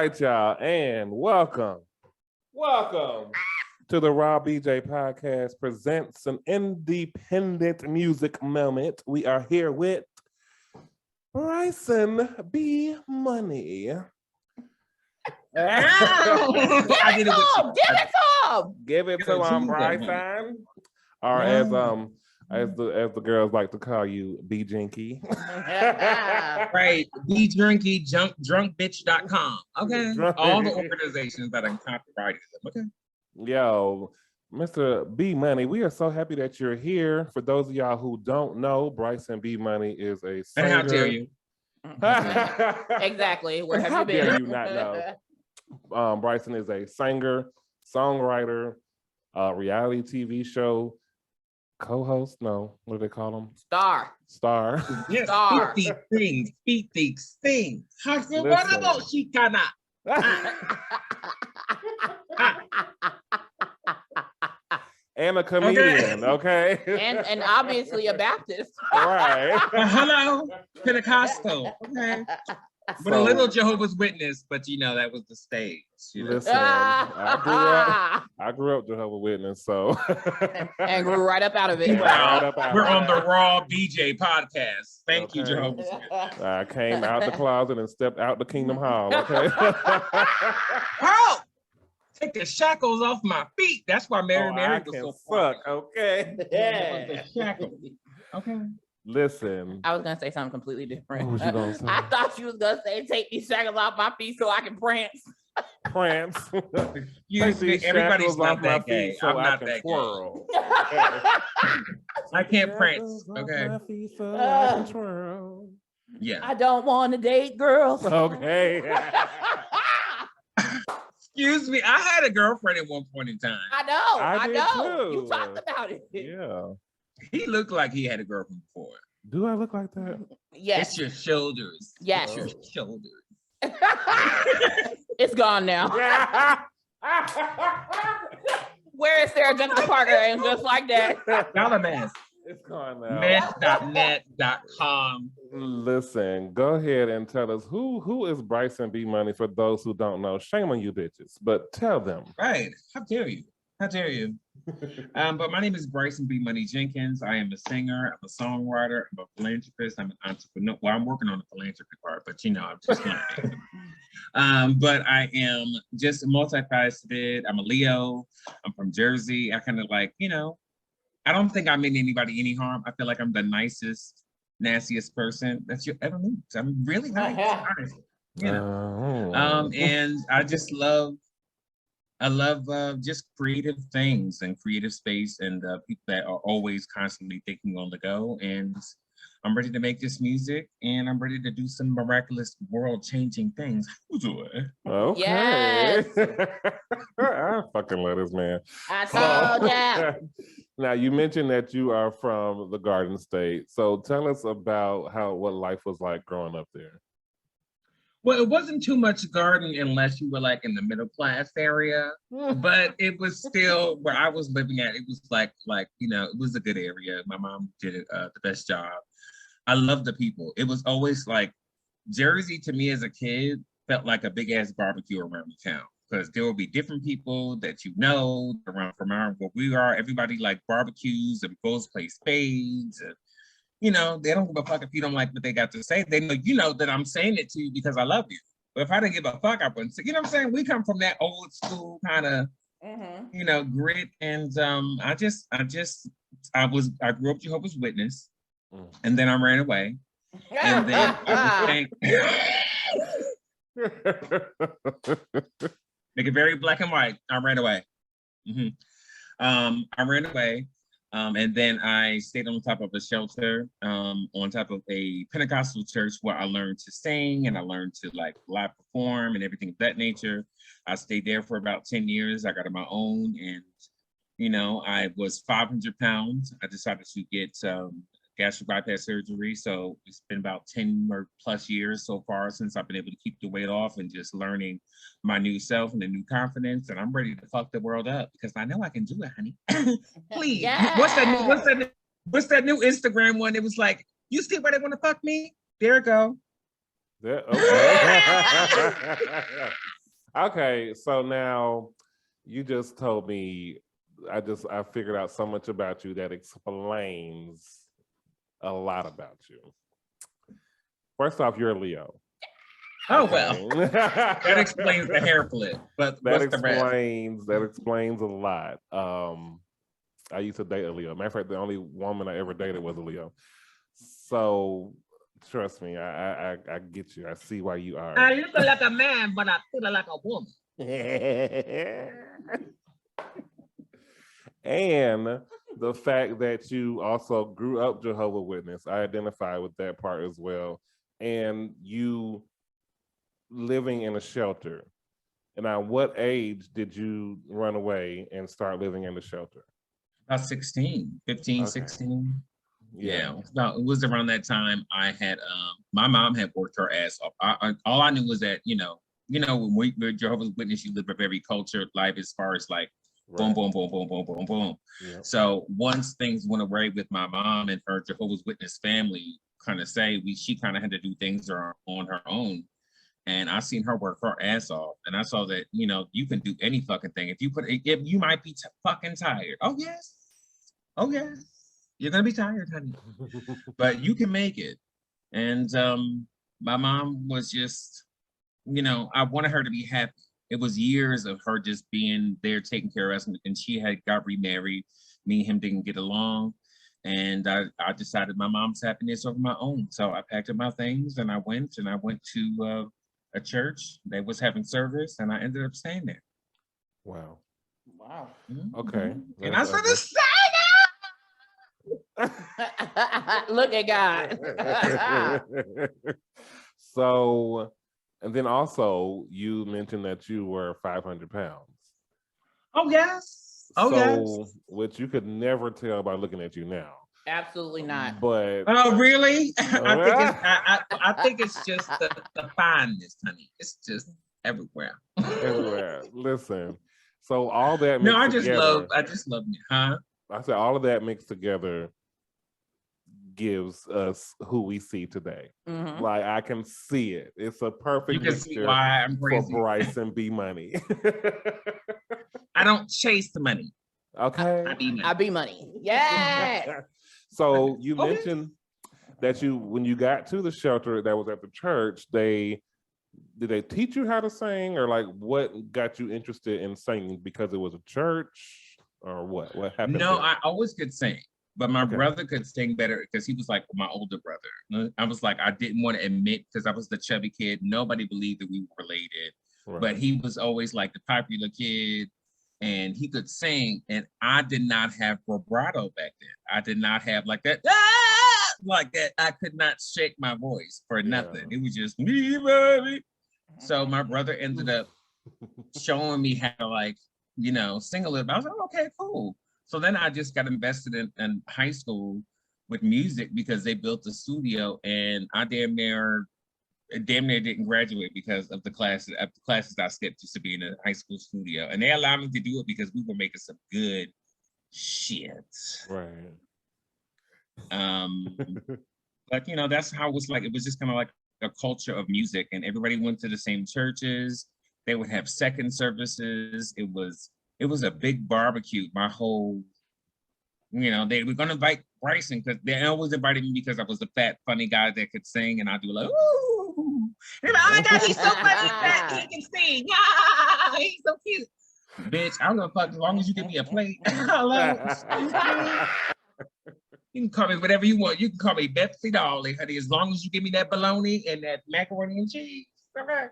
right, y'all, and welcome to the Raw BJ Podcast presents an independent music moment. We are here with Bryson B Money. Give it to him, Bryson. Or as the girls like to call you, B Jinky. Right, B Drinky, drunkbitch.com. Okay, all the organizations that are copyrighted them. Okay. Yo, Mr. B Money, we are so happy that you're here. For those of y'all who don't know, Bryson B Money is a singer. And how dare you? Exactly. Where have how you been? dare you not know? Bryson is a singer, songwriter, reality TV show co-host. No, what do they call them? Star. Yes, Star. Speak things. And a comedian, okay? And obviously a Baptist. Right. Hello, Pentecostal. Okay. With a little Jehovah's Witness, but you know that was the stage. You know? Listen, I grew up Jehovah Witness, so and grew right up out of it. We're on the Raw BJ podcast. Thank you, Jehovah's Witness. I came out the closet and stepped out the Kingdom Hall. Okay. Oh, take the shackles off my feet. That's why Mary was so fuck. Okay. Yeah. Okay. Listen. I was gonna say something completely different. What was you gonna say? I thought you was gonna say, "Take these shackles off my feet so I can prance." Prance. Everybody's not that gay. So I'm not can that twirl. gay. I can't prance. Okay. So I can twirl. Yeah. I don't want to date girls. Okay. Excuse me. I had a girlfriend at one point in time. I did know. too. You talked about it. Yeah. He looked like he had a girlfriend before. Do I look like that? Yes. It's your shoulders. Yes. It's your shoulders. It's gone now. Where is Sarah Jessica Parker? And just like that. Dollar Mask. It's gone now. Mess.net.com. Listen, go ahead and tell us who is Bryson B Money for those who don't know. Shame on you bitches, but tell them. Right. How dare you? How dare you? But my name is Bryson B Money Jenkins. I am a singer, I'm a songwriter, I'm a philanthropist, I'm an entrepreneur. Well, I'm working on the philanthropy part, but you know, I'm just learning. But I am just multifaceted. I'm a Leo. I'm from Jersey. I kind of like, you know, I don't think I mean anybody any harm. I feel like I'm the nicest, nastiest person that you ever meet. I'm really nice, honestly. You know. And I just love just creative things and creative space and people that are always constantly thinking on the go. And I'm ready to make this music and I'm ready to do some miraculous world-changing things. Okay. Yes. I fucking love this man. I told ya. Now, you mentioned that you are from the Garden State. So tell us about what life was like growing up there. Well, it wasn't too much garden unless you were like in the middle class area, but it was still where I was living at. It was like, you know, it was a good area. My mom did the best job. I love the people. It was always like Jersey to me as a kid felt like a big ass barbecue around the town because there will be different people that you know around where we are. Everybody like barbecues and goes play spades and you know, they don't give a fuck if you don't like what they got to say. They know, you know, that I'm saying it to you because I love you. But if I didn't give a fuck, I wouldn't say, you know what I'm saying? We come from that old school kind of, you know, grit. And I grew up Jehovah's Witness and then I ran away. And then I make it very black and white. I ran away. I ran away. And then I stayed on top of a shelter, on top of a Pentecostal church where I learned to sing and I learned to like live perform and everything of that nature. I stayed there for about 10 years. I got on my own and, you know, I was 500 pounds. I decided to get gastric bypass surgery. So it's been about 10 or plus years so far since I've been able to keep the weight off and just learning my new self and the new confidence. And I'm ready to fuck the world up because I know I can do it, honey. Please. Yes. What's that new Instagram one? It was like, you see where they want to fuck me? There it go. Okay. Okay, so now you just told me I figured out so much about you that explains a lot about you. First off, you're a Leo. Oh, Okay. well, that explains the hair flip, but what's the rest? That explains a lot. I used to date a Leo. Matter of fact, the only woman I ever dated was a Leo. So trust me, I get you. I see why you are. I look like a man, but I feel like a woman. And the fact that you also grew up Jehovah Witness, I identify with that part as well. And you living in a shelter. And at what age did you run away and start living in the shelter? About 16, 15, Okay. 16. Yeah. It was around that time I had, my mom had worked her ass off. All I knew was that, when we're Jehovah's Witness, you live a very cultured life as far as like, boom, boom, boom, boom, boom, boom, boom. Yep. So once things went away with my mom and her Jehovah's Witness family, she kind of had to do things on her own. And I seen her work her ass off, and I saw that you can do any fucking thing if you might be fucking tired. Oh yes, you're gonna be tired, honey, but you can make it. And my mom was just, I wanted her to be happy. It was years of her just being there taking care of us, and she had got remarried. Me and him didn't get along. And I decided my mom's happiness over my own. So I packed up my things and I went to a church that was having service, and I ended up staying there. Wow. Mm-hmm. Okay. And I started saying, Look at God. So, and then also you mentioned that you were 500 pounds. oh yes. Oh yes. Which you could never tell by looking at you now. Absolutely not. But oh really? I think it's just the fineness, honey. It's just everywhere. everywhere. Listen. So all that No, I mixed just love me, huh? I said all of that mixed together gives us who we see today. Mhm. Like I can see it. It's a perfect You can see mixture why I'm for crazy. BRYSON B Money. I don't chase the money. Okay. I be money. I be money. Yeah. So you Okay. mentioned that when you got to the shelter that was at the church, did they teach you how to sing, or like what got you interested in singing because it was a church, or what happened? No, there? I always could sing, but my brother could sing better because he was like my older brother. I was like, I didn't want to admit because I was the chubby kid. Nobody believed that we were related, Right. but he was always like the popular kid. And he could sing, and I did not have vibrato back then. I did not have like that, like that. I could not shake my voice for nothing. It was just me, baby. So my brother ended up showing me how to sing a little bit. I was like, okay, cool. So then I just got invested in high school with music because they built a studio, and I damn near didn't graduate because of the classes I skipped just to be in a high school studio. And they allowed me to do it because we were making some good shit. Right. But that's how it was like. It was just kind of like a culture of music, and everybody went to the same churches. They would have second services. It was a big barbecue. My whole, they were gonna invite BRYSON because they always invited me because I was the fat, funny guy that could sing, and I'd do like, ooh, they're like, oh my God, he's so funny, fat, he can sing, yeah, he's so cute. Bitch, I don't give a fuck as long as you give me a plate. Hello, excuse me. You can call me whatever you want. You can call me Betsy Dolly, honey, as long as you give me that bologna and that macaroni and cheese. All right.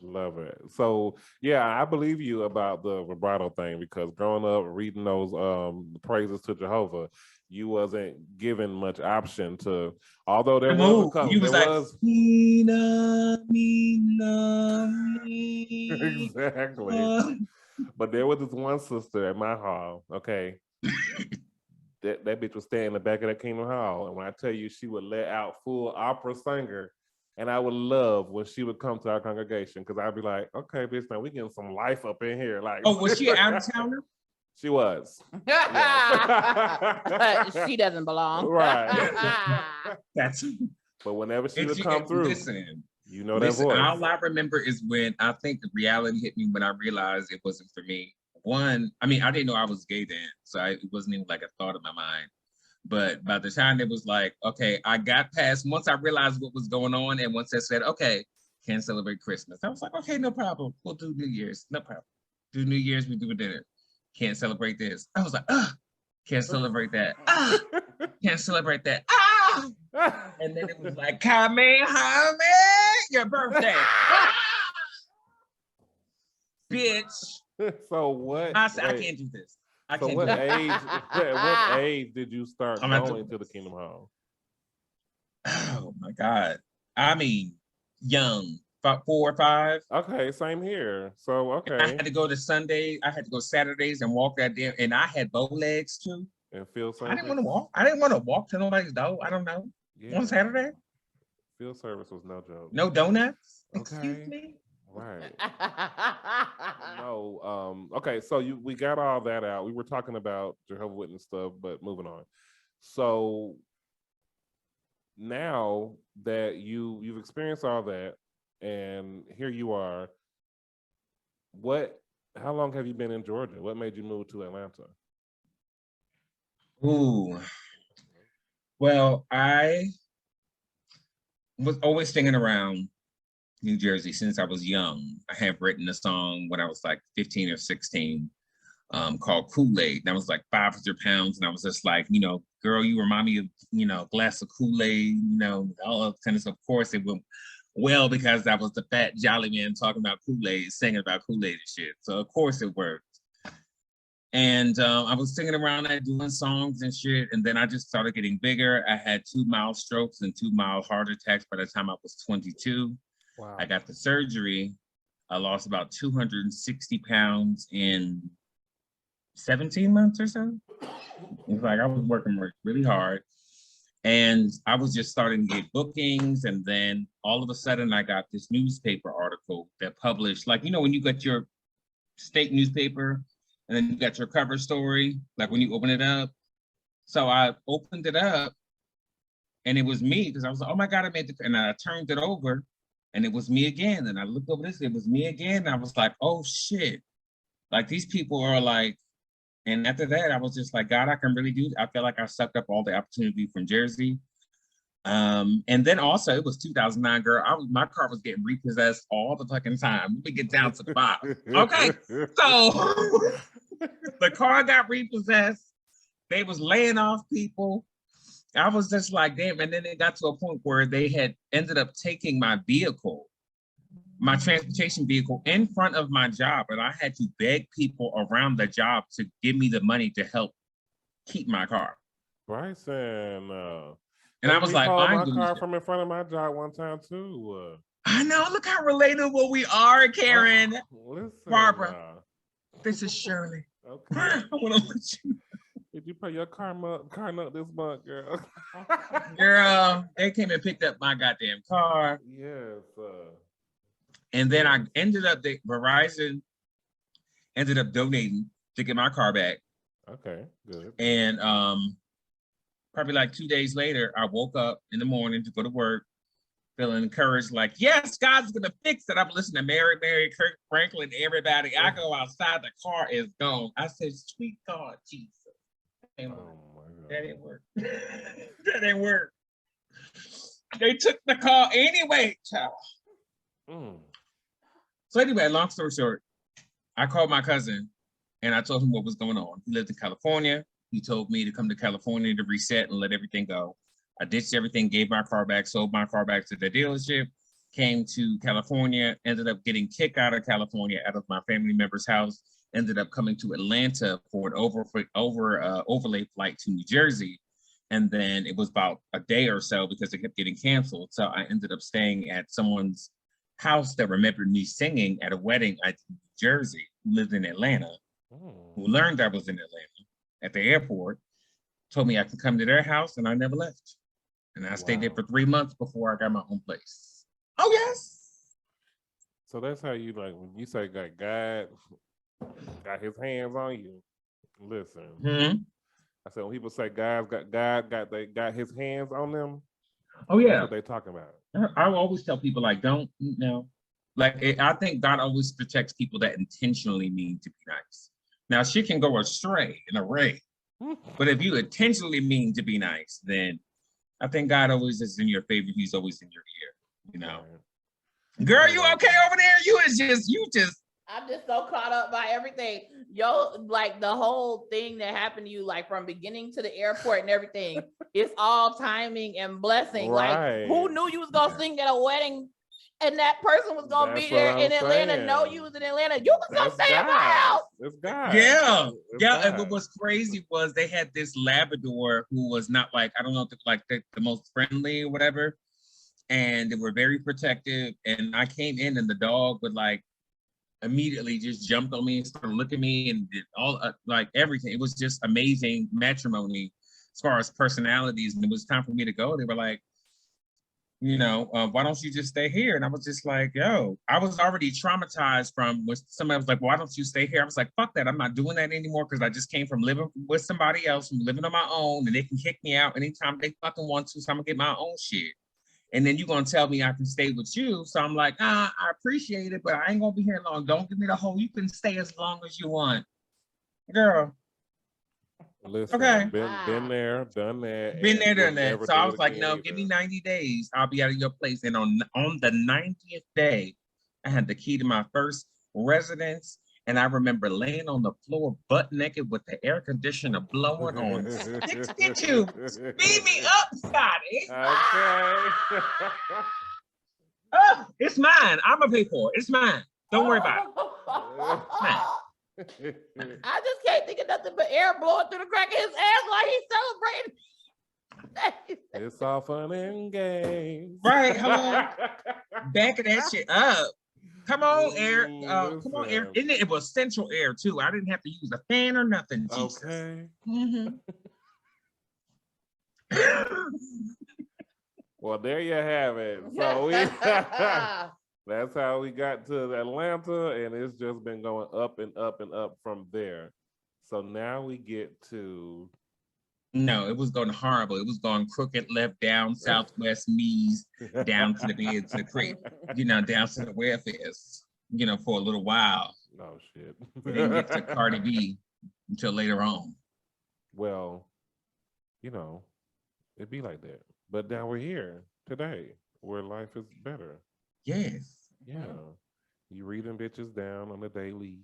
Love it. So yeah, I believe you about the vibrato thing because growing up reading those praises to Jehovah, you wasn't given much option to. Although there was a couple, you was there like, was Mina. exactly. But there was this one sister at my hall. Okay, that bitch was standing in the back of that Kingdom Hall, and when I tell you, she would let out full opera singer. And I would love when she would come to our congregation because I'd be like, okay, bitch, now we getting some life up in here. Like, oh, was she an out of towner? She was. But she doesn't belong. Right. But whenever she would come through, listen, you know that voice. All I remember is when I think the reality hit me when I realized it wasn't for me. One, I mean, I didn't know I was gay then, so it wasn't even like a thought in my mind. But by the time it was like, okay, I got past, once I realized what was going on, and once I said, okay, can't celebrate Christmas, I was like, okay, no problem. We'll do New Year's, no problem. Do New Year's, we do a dinner. Can't celebrate this. I was like, can't celebrate that. Can't celebrate that. And then it was like, Kamehameha, your birthday. Bitch. So what? I said, I can't do this. So what age? What age did you start going to the Kingdom Hall? Oh my God! I mean, young, 4 or 5. Okay, same here. So okay, I had to go to Sunday. I had to go Saturdays and walk that there, and I had bow legs too. And field service. I didn't want to walk. I didn't want to walk to nobody's door. I don't know. Yeah. On Saturday. Field service was no joke. No donuts. Okay. Excuse me. Right. No. Okay. So we got all that out. We were talking about Jehovah Witness stuff, but moving on. So now that you've experienced all that, and here you are. How long have you been in Georgia? What made you move to Atlanta? Ooh. Well, I was always singing around New Jersey since I was young. I had written a song when I was like 15 or 16 called Kool-Aid. And I was like 500 pounds. And I was just like, girl, you remind me of, a glass of Kool-Aid, all of kind of stuff. Of course, it went well because that was the fat jolly man talking about Kool-Aid, singing about Kool-Aid and shit. So of course it worked. And I was singing around that, doing songs and shit. And then I just started getting bigger. I had 2 mild strokes and 2 mild heart attacks by the time I was 22. Wow. I got the surgery. I lost about 260 pounds in 17 months or so. It was like I was working really hard. And I was just starting to get bookings. And then all of a sudden I got this newspaper article that published, like, when you got your state newspaper, and then you got your cover story, like when you open it up. So I opened it up and it was me because I was like, oh my God, I made the, and I turned it over and it was me again. And I looked over this, it was me again. And I was like, oh shit. Like these people are like, and after that, I was just like, God, I can really do it. I felt like I sucked up all the opportunity from Jersey. And then also it was 2009, girl. My car was getting repossessed all the fucking time. Let me get down to the bottom. Okay, so the car got repossessed. They was laying off people. I was just like, damn. And then it got to a point where they had ended up taking my vehicle, my transportation vehicle, in front of my job, and I had to beg people around the job to give me the money to help keep my car. Bryson. And I was like, my car from in front of my job one time too. I know. Look how relatable we are, Karen. Listen, Barbara. This is Shirley. Okay. I want to let you. Did you pay your car note this month, girl? Girl, they came and picked up my goddamn car. Yes. And then I ended up, Verizon ended up donating to get my car back. Okay, good. And probably like 2 days later, I woke up in the morning to go to work, feeling encouraged, like, yes, God's gonna fix it. I'm listening to Mary, Kirk Franklin, everybody. I go outside, the car is gone. I said, sweet God, Jesus. That didn't work. That didn't work. They took the car anyway, child. So anyway, long story short, I called my cousin and I told him what was going on. He lived in California. He told me to come to California to reset and let everything go. I ditched everything, gave my car back, sold my car back to the dealership, came to California, ended up getting kicked out of California, out of my family member's house, ended up coming to Atlanta for an overlay flight to New Jersey. And then it was about a day or so because it kept getting canceled. So I ended up staying at someone's house that remembered me singing at a wedding at New Jersey, who lived in Atlanta, who learned I was in Atlanta at the airport, told me I could come to their house, and I never left. And I stayed there for 3 months before I got my own place. Oh, yes. So that's how you, like, when you say God got his hands on you, listen. I said, when people say God got his hands on them, Oh yeah, that's what they talking about. I always tell people like, don't I think God always protects people that intentionally mean to be nice. Now she can go astray in a ray, but if you intentionally mean to be nice, then I think God always is in your favor. He's always in your ear. You know, girl, you okay over there? You just. I'm just so caught up by everything. Yo, like the whole thing that happened to you, like from beginning to the airport and everything, it's all timing and blessing. Right. Like, who knew you was gonna sing at a wedding and that person was gonna be there in Atlanta? Know you was in Atlanta. You was gonna stay at my house. It's God. Yeah. It's Yeah. God. And what was crazy was they had this Labrador who was not like, I don't know, like the most friendly or whatever. And they were very protective. And I came in and the dog would like immediately just jumped on me and started looking at me and did all like everything. It was just amazing matrimony as far as personalities. And it was time for me to go. They were like, you know, why don't you just stay here? And I was just like, yo, I was already traumatized from when somebody was like, why don't you stay here? I was like, fuck that. I'm not doing that anymore because I just came from living with somebody else, from living on my own, and they can kick me out anytime they fucking want to. So I'm gonna get my own shit. And then you're gonna tell me I can stay with you. So I'm like, I appreciate it, but I ain't gonna be here long. Don't give me the whole, you can stay as long as you want. Girl. Listen, Okay. been there, done that. Been there, done that. So I was like, no, give me 90 days. I'll be out of your place. And on the 90th day, I had the key to my first residence. And I remember laying on the floor butt naked with the air conditioner blowing on. Get you. Speed me up, Scotty. Okay. Oh, it's mine. I'm gonna pay for it. It's mine. Don't worry about it. It's mine. I just can't think of nothing but air blowing through the crack of his ass while he's celebrating. It's all fun and games. Right, hello. Backing that shit up. Come on, air. Come on, air. And it was central air too. I didn't have to use a fan or nothing. Jesus. Okay. Mm-hmm. Well, there you have it. So that's how we got to Atlanta, and it's just been going up and up and up from there. So now we get to. No, it was going horrible. It was going crooked, left, down, southwest, knees, down to the bed, to the creek, you know, down to the welfares, you know, for a little while. Oh, shit. We didn't get to Cardi B until later on. Well, you know, it'd be like that. But now we're here today where life is better. Yes. Yeah. You reading bitches down on the daily.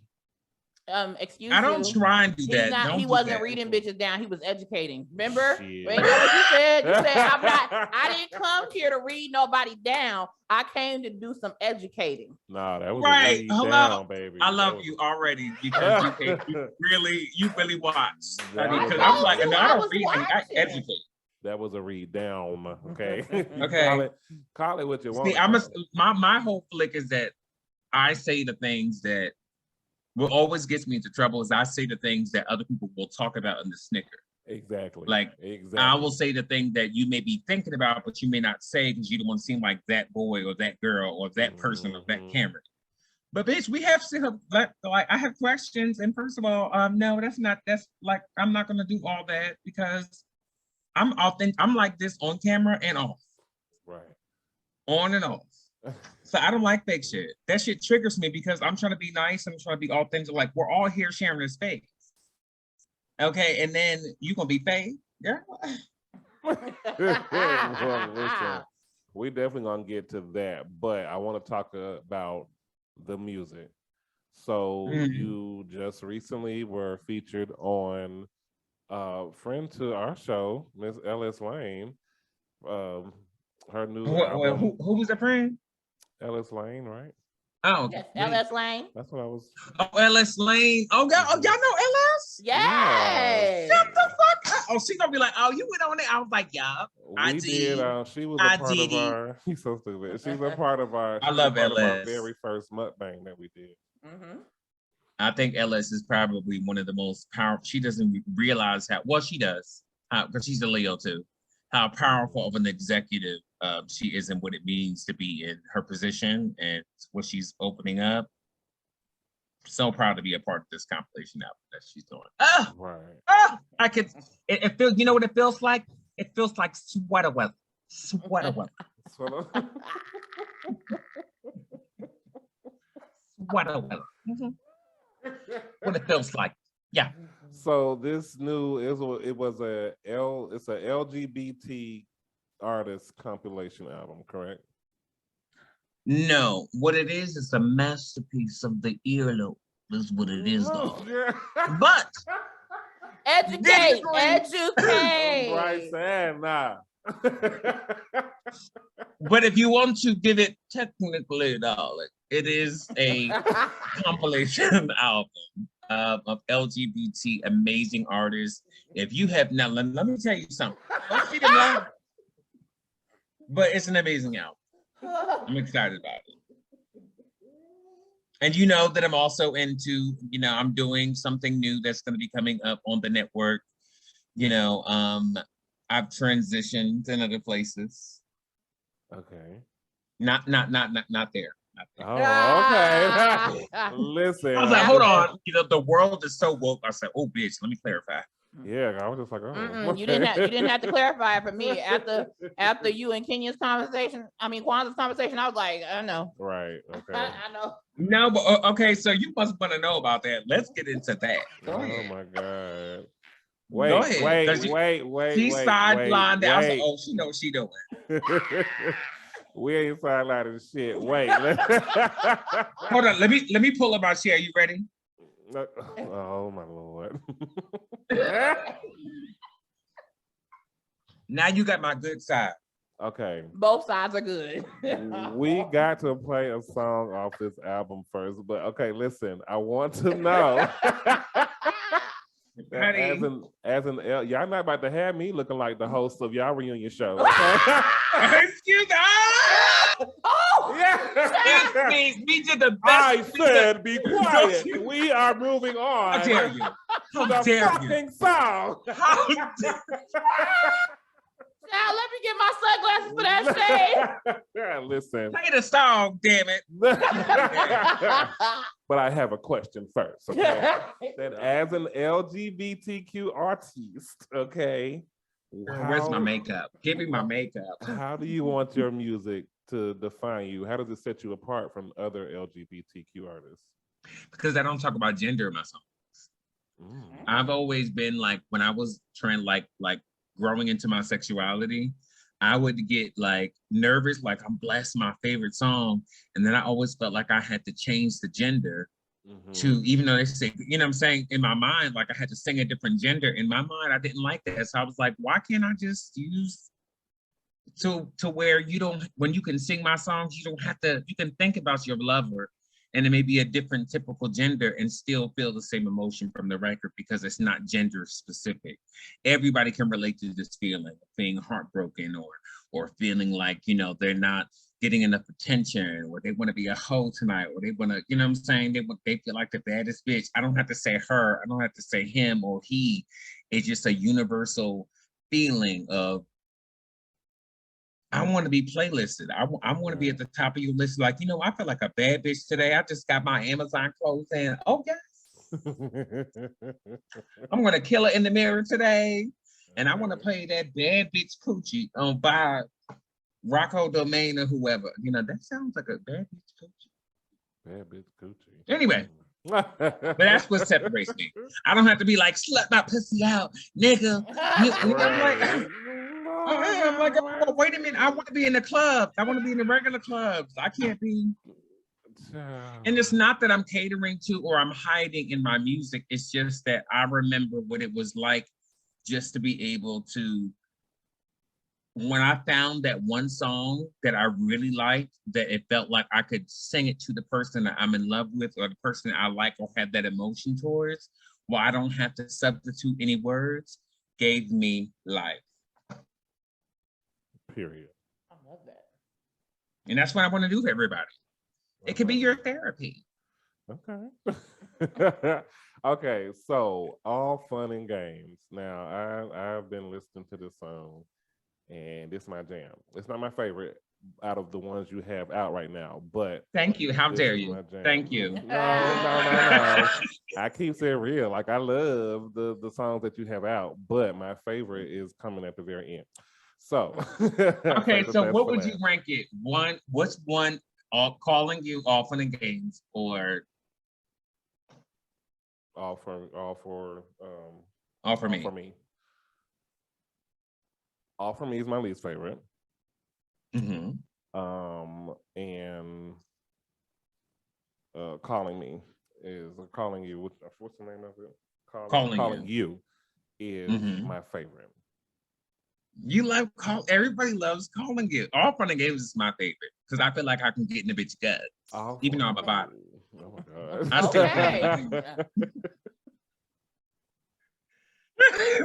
Excuse me. I don't try and do that. He wasn't reading bitches down. He was educating. Remember? Shit. You know what you said? You said, I didn't come here to read nobody down. I came to do some educating. Nah, that was right. Hello, down, baby. I love you already because you really watch. Because I'm like, no, I don't read. I educate. That was a read down. Okay. Okay. Call it what you want. See, my whole flick is that I say the things that what always gets me into trouble is I say the things that other people will talk about in the snicker. Exactly. Like I will say the thing that you may be thinking about, but you may not say because you don't want to seem like that boy or that girl or that person or that camera. But bitch, we have to like I have questions. And first of all, no, that's like I'm not gonna do all that because I'm authentic. I'm like this on camera and off. Right. On and off. So I don't like fake shit. That shit triggers me because I'm trying to be nice. I'm trying to be authentic. Like we're all here sharing this space. Okay, and then you gonna be fake? Yeah. Well, listen, we definitely gonna get to that, but I want to talk about the music. So you just recently were featured on friend to our show, Miss Ellis Lane. Her new album. Who was the friend? Ellis Lane, right? Oh, yes, Ellis Lane. That's what I was. Oh, Ellis Lane. Oh, y'all know Ellis? Yes. Shut the fuck up. Oh, she gonna be like, oh, you went on it. I was like, yeah. We did. She was a part of our. He's so stupid. She's a part of our. I love Ellis. Our very first mukbang that we did. Mm-hmm. I think Ellis is probably one of the most powerful. She doesn't realize how. Well, she does, because she's a Leo too. How powerful of an executive she is and what it means to be in her position and what she's opening up. So proud to be a part of this compilation album that she's doing. Right. I could. It feels. You know what it feels like? It feels like sweater weather. Sweater weather. Sweater. Sweater weather. What it feels like. Yeah. So this new it's a LGBT artist compilation album, correct? No, what it is a masterpiece of the earlobe. Is what it is, dog. But educate. Bryson, nah. But if you want to give it technically, darling, it is a compilation album of LGBT amazing artists. If you have now, let me tell you something. Don't see them loud, but it's an amazing album. I'm excited about it. And you know that I'm also into, I'm doing something new that's going to be coming up on the network. I've transitioned in other places. Okay. Not there. Oh, okay. Listen. I was like, hold on. The world is so woke. I said, oh, bitch, let me clarify. Yeah, I was just like, oh. You didn't have to clarify it for me after you and Kenya's conversation. I mean, Kwanzaa's conversation. I was like, I know. Right. Okay. I know. No, but okay. So you must want to know about that. Let's get into that. Go ahead. My God. Go ahead. Wait. She sidelined. I was like, oh, she knows what she doing. We ain't sidelined shit. Wait. Hold on. Let me pull up my chair. You ready? Oh my Lord. Now you got my good side. Okay. Both sides are good. We got to play a song off this album first, but okay, listen, I want to know. As an y'all not about to have me looking like the host of y'all reunion show. Okay? Excuse me. Oh, yeah. We did the best. I said be quiet. We are moving on. How dare you? How dare fucking you? song. How dare now let me get my sunglasses for that shade. Listen. Play the song, damn it. But I have a question first. Okay? That as an LGBTQ artist, okay. Where's my makeup? Give me my makeup. How do you want your music to define you? How does it set you apart from other LGBTQ artists? Because I don't talk about gender in my songs. I've always been like, when I was trying like growing into my sexuality, I would get like nervous, like I'm blessed my favorite song. And then I always felt like I had to change the gender to, even though they say, you know what I'm saying, in my mind, like I had to sing a different gender. In my mind, I didn't like that. So I was like, why can't I just use to where you don't, when you can sing my songs, you don't have to, you can think about your lover and it may be a different typical gender and still feel the same emotion from the record because it's not gender specific. Everybody can relate to this feeling of being heartbroken or feeling like, they're not getting enough attention, or they want to be a hoe tonight, or they want to, what I'm saying? They feel like the baddest bitch. I don't have to say her, I don't have to say him or he. It's just a universal feeling of, I want to be playlisted. I want to be at the top of your list. Like, I feel like a bad bitch today. I just got my Amazon clothes in. Oh, yes. I'm going to kill her in the mirror today. And I want to play that bad bitch coochie by Rocco Domain or whoever. That sounds like a bad bitch coochie. Bad bitch coochie. Anyway. But that's what separates me. I don't have to be like, slut my pussy out, nigga. I'm like, oh, wait a minute. I want to be in the club. I want to be in the regular clubs. I can't be. And it's not that I'm catering to or I'm hiding in my music. It's just that I remember what it was like just to be able to, when I found that one song that I really liked, that it felt like I could sing it to the person that I'm in love with or the person I like or have that emotion towards, while I don't have to substitute any words, gave me life. Period. I love that. And that's what I want to do for everybody. It could be your therapy. Okay. Okay, so all fun and games. Now, I've been listening to this song, and it's my jam. It's not my favorite out of the ones you have out right now, but thank you. How dare you? Thank you. No. I keep saying real. Like, I love the songs that you have out, but my favorite is coming at the very end. So Okay, so what would you last. rank it? What's one? All calling you, all fun and games, or All for all for me? All for me. All for me is my least favorite. Mm-hmm. And calling me is calling you. What's the name of it? Calling you is my favorite. You love everybody loves calling you. All fun and games is my favorite because I feel like I can get in the bitch guts, even though I'm a bottom. Oh my god! Okay.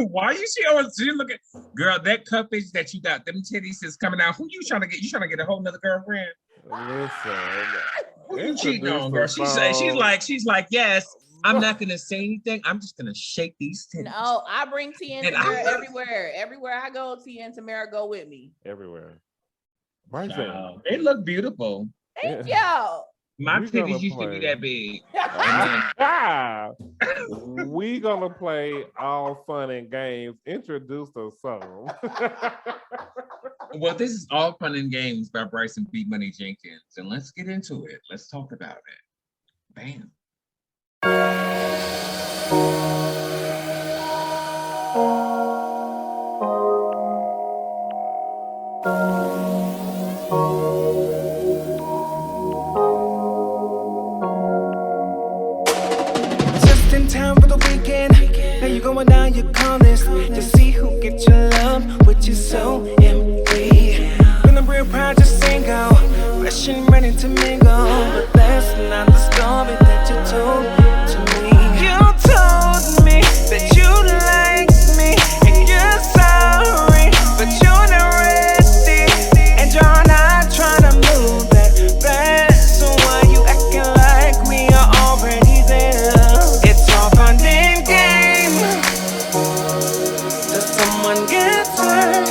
Why you she looking, girl? That cuppage that you got, them titties is coming out. Who you trying to get? You trying to get a whole nother girlfriend? Listen, who you cheating on, girl? She's like, yes. I'm not gonna say anything. I'm just gonna shake these titties. No, I bring Tia and Tamara everywhere. Everywhere I go, Tia and Tamara go with me. Everywhere. BRYSON. Wow. They look beautiful. Thank you. My titties used to be that big. We gonna play all fun and games. Introduce the song. Well, this is All Fun and Games by BRYSON B Money Jenkins, and let's get into it. Let's talk about it. Bam. Just in time for the weekend. Now you going down your colors to see who gets your love, which is so empty. When I'm real proud, just single, fresh and ready to mingle. But that's not the story that you told to me. You told me that you liked me and you're sorry, but you're not ready, and you're not trying to move that fast. So why you acting like we are already there? It's all fun and game. Does someone get hurt?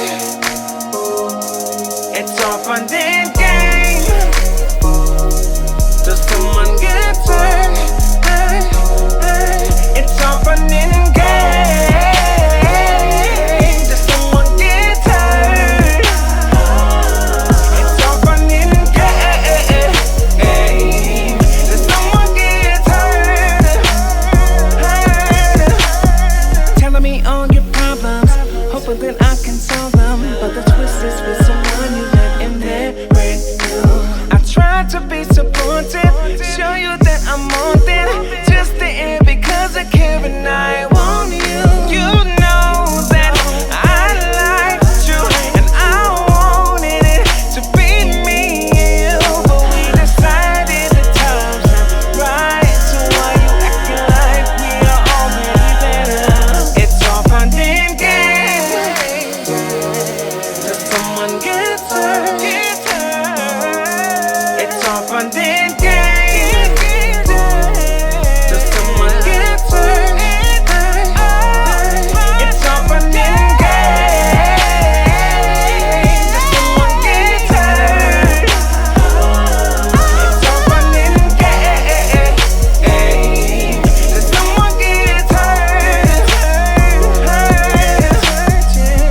It's all fun and game. Does someone get hurt? It's all fun and game. Does someone get hurt? It's all fun and game. Does someone get hurt? Telling me all your problems, hoping that I can solve them. But the twist is with someone you met and they're brand new. I tried to be supportive, show you that I'm on there, just the end because I care and I want you. You know that I liked you and I wanted it to be me and you, but we decided the time's not right. So why you acting like we are already there? It's all fun and games. Does someone get hurt? It's all fun and games. Does someone get hurt? It's all fun and games. Does someone get hurt? It's all fun and games. Does someone get hurt?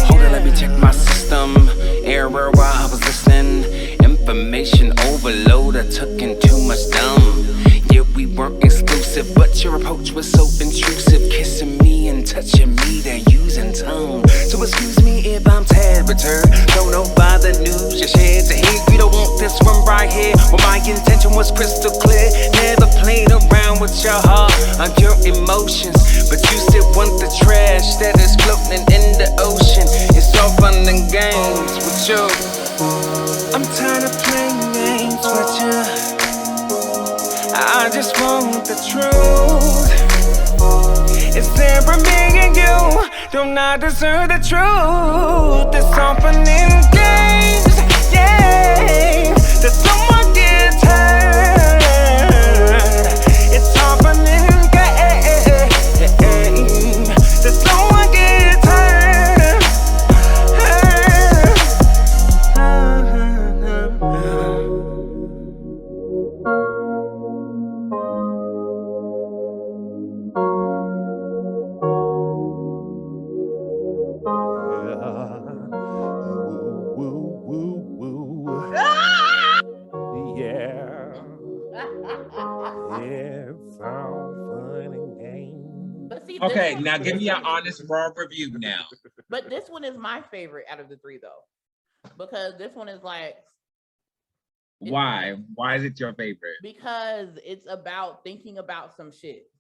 Hold on, let me check my system. Error while I was listening. Information overload, I took in too much dumb. Yeah, we weren't exclusive, but your approach was so intrusive. Kissing me and touching me, they're using tongue. So excuse me if I'm tad perturbed. Don't know by the news you shared to hear. You don't want this one right here. Well, my intention was crystal clear. Never played around with your heart or your emotions, but you still want the trash that is floating in the ocean. It's all fun and games with you. I'm tired of playing games with you. I just want the truth. Is there a me and you? Don't I deserve the truth? It's all fun and games, yeah. Does someone get hurt? It's all fun and games. Does someone get hurt? Okay, one, now give me an honest raw review now. But this one is my favorite out of the three though, because this one is like. Why? Why is it your favorite? Because it's about thinking about some shit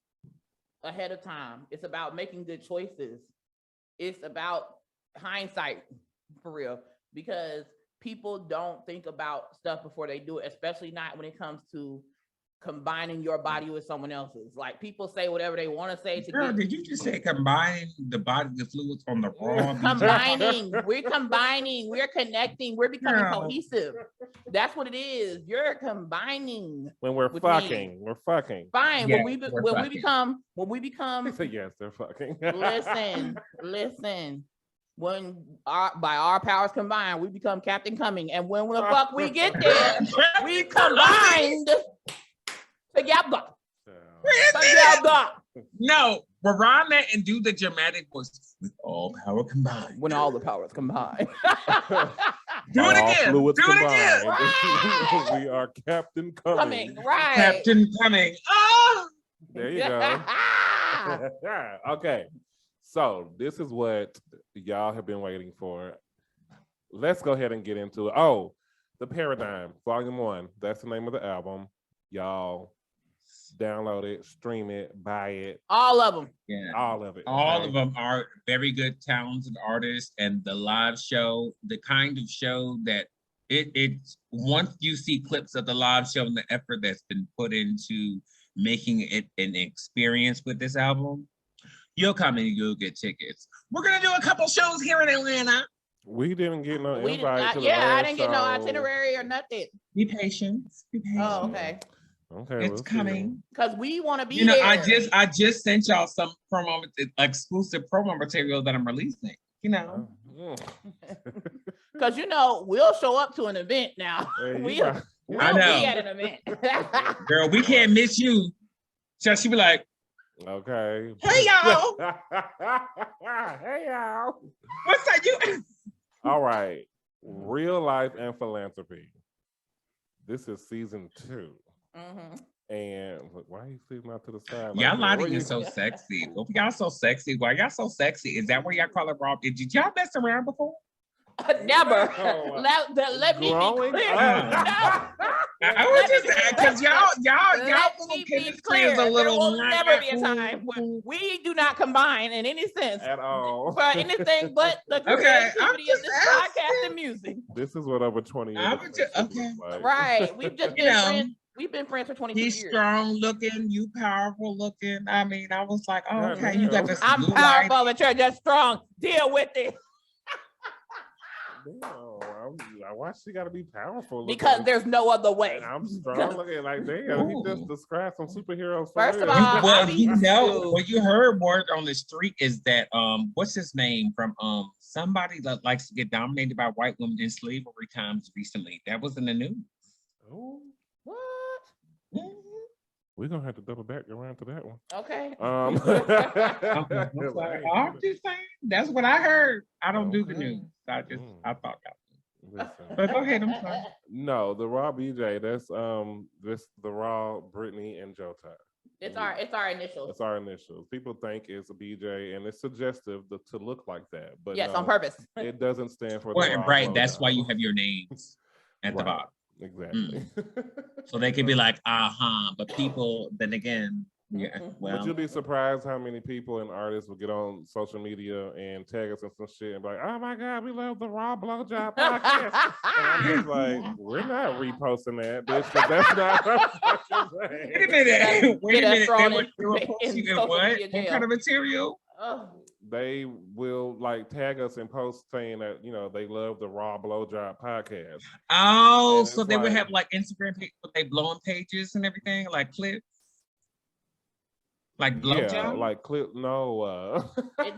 ahead of time. It's about making good choices. It's about hindsight, for real, because people don't think about stuff before they do it, especially not when it comes to combining your body with someone else's. Like people say whatever they want to say to Girl, get. did you just say combining the bodily fluids on the raw? We're combining, we're connecting, we're becoming cohesive. That's what it is. You're combining. When we're fucking, we're fucking. Fine. Yeah, when we become. Yes, they're fucking. listen. When by our powers combined, we become Captain Cumming, and when the fuck we get there, we combined together. No, rewind that and do the dramatic voice. With all power combined. When all the powers combined. Do it again. Do it again. Right. We are Captain Cumming. Right. Captain Cumming. Oh! There you go. Okay. So this is what y'all have been waiting for. Let's go ahead and get into it. Oh, The Paradigm, Volume 1. That's the name of the album. Y'all download it, stream it, buy it. All of them. Yeah. All of it. All okay? of them are very good, talented artists, and the live show, the kind of show that it's once you see clips of the live show and the effort that's been put into making it an experience with this album, you'll come and you'll get tickets. We're gonna do a couple shows here in Atlanta. We didn't get no invite. I didn't get no itinerary or nothing. Be patient. Be patient. Oh, okay. Okay, It's coming. Because we want to be You know, there. I just sent y'all some exclusive promo material that I'm releasing. You know. Because we'll show up to an event now. Hey, we'll be at an event. Girl, we can't miss you. So she be like, okay. hey y'all. Hey y'all. What's that you? All right. Real Life and Philanthropy. This is season 2. Mm-hmm. And why are you sitting out to the side? Y'all lighting is so sexy. Oh, y'all so sexy. Why y'all so sexy? Is that where y'all call it raw? Did y'all mess around before? Never. Oh, let me be clear. I was just because y'all little chemistry is a little. There will never be a time when we do not combine in any sense At all. for anything but the creativity of this podcast and music. This is what over 20 years. Right. We've just been friends. We've been friends for 22 years. He's strong looking, you powerful looking. I mean, I was like, oh, okay, you got this. I'm powerful, but you're just strong. Deal with it. Why she gotta be powerful? Because there's no other way. And I'm strong looking like damn. He just described some superheroes. First of all, what you heard word on the street is that what's his name from somebody that likes to get dominated by white women in slavery times recently. That was in the news. Oh, what? We're gonna have to double back around to that one. Okay. I'm just saying that's what I heard. I don't do the news. I thought that. But go ahead, I'm sorry. No, the Raw BJ, that's the Raw Brittany and Jota. It's our initials. It's our initials. People think it's a BJ and it's suggestive to look like that. But yes, on purpose. It doesn't stand for right. That's why you have your names at the bottom. Exactly. So they can be like, but people then again, yeah. Well, but you'll be surprised how many people and artists will get on social media and tag us and some shit and be like, oh my God, we love the Raw Blowjob podcast. And I'm just like, we're not reposting that, bitch, but that's not what Wait a minute. Wait a minute. They were posting in what kind of material? They will like tag us and post saying that they love the Raw Blowjob podcast. Oh, so they would have like Instagram page, they blowing pages and everything, like clips. Like blowjob? Yeah, like clip. No,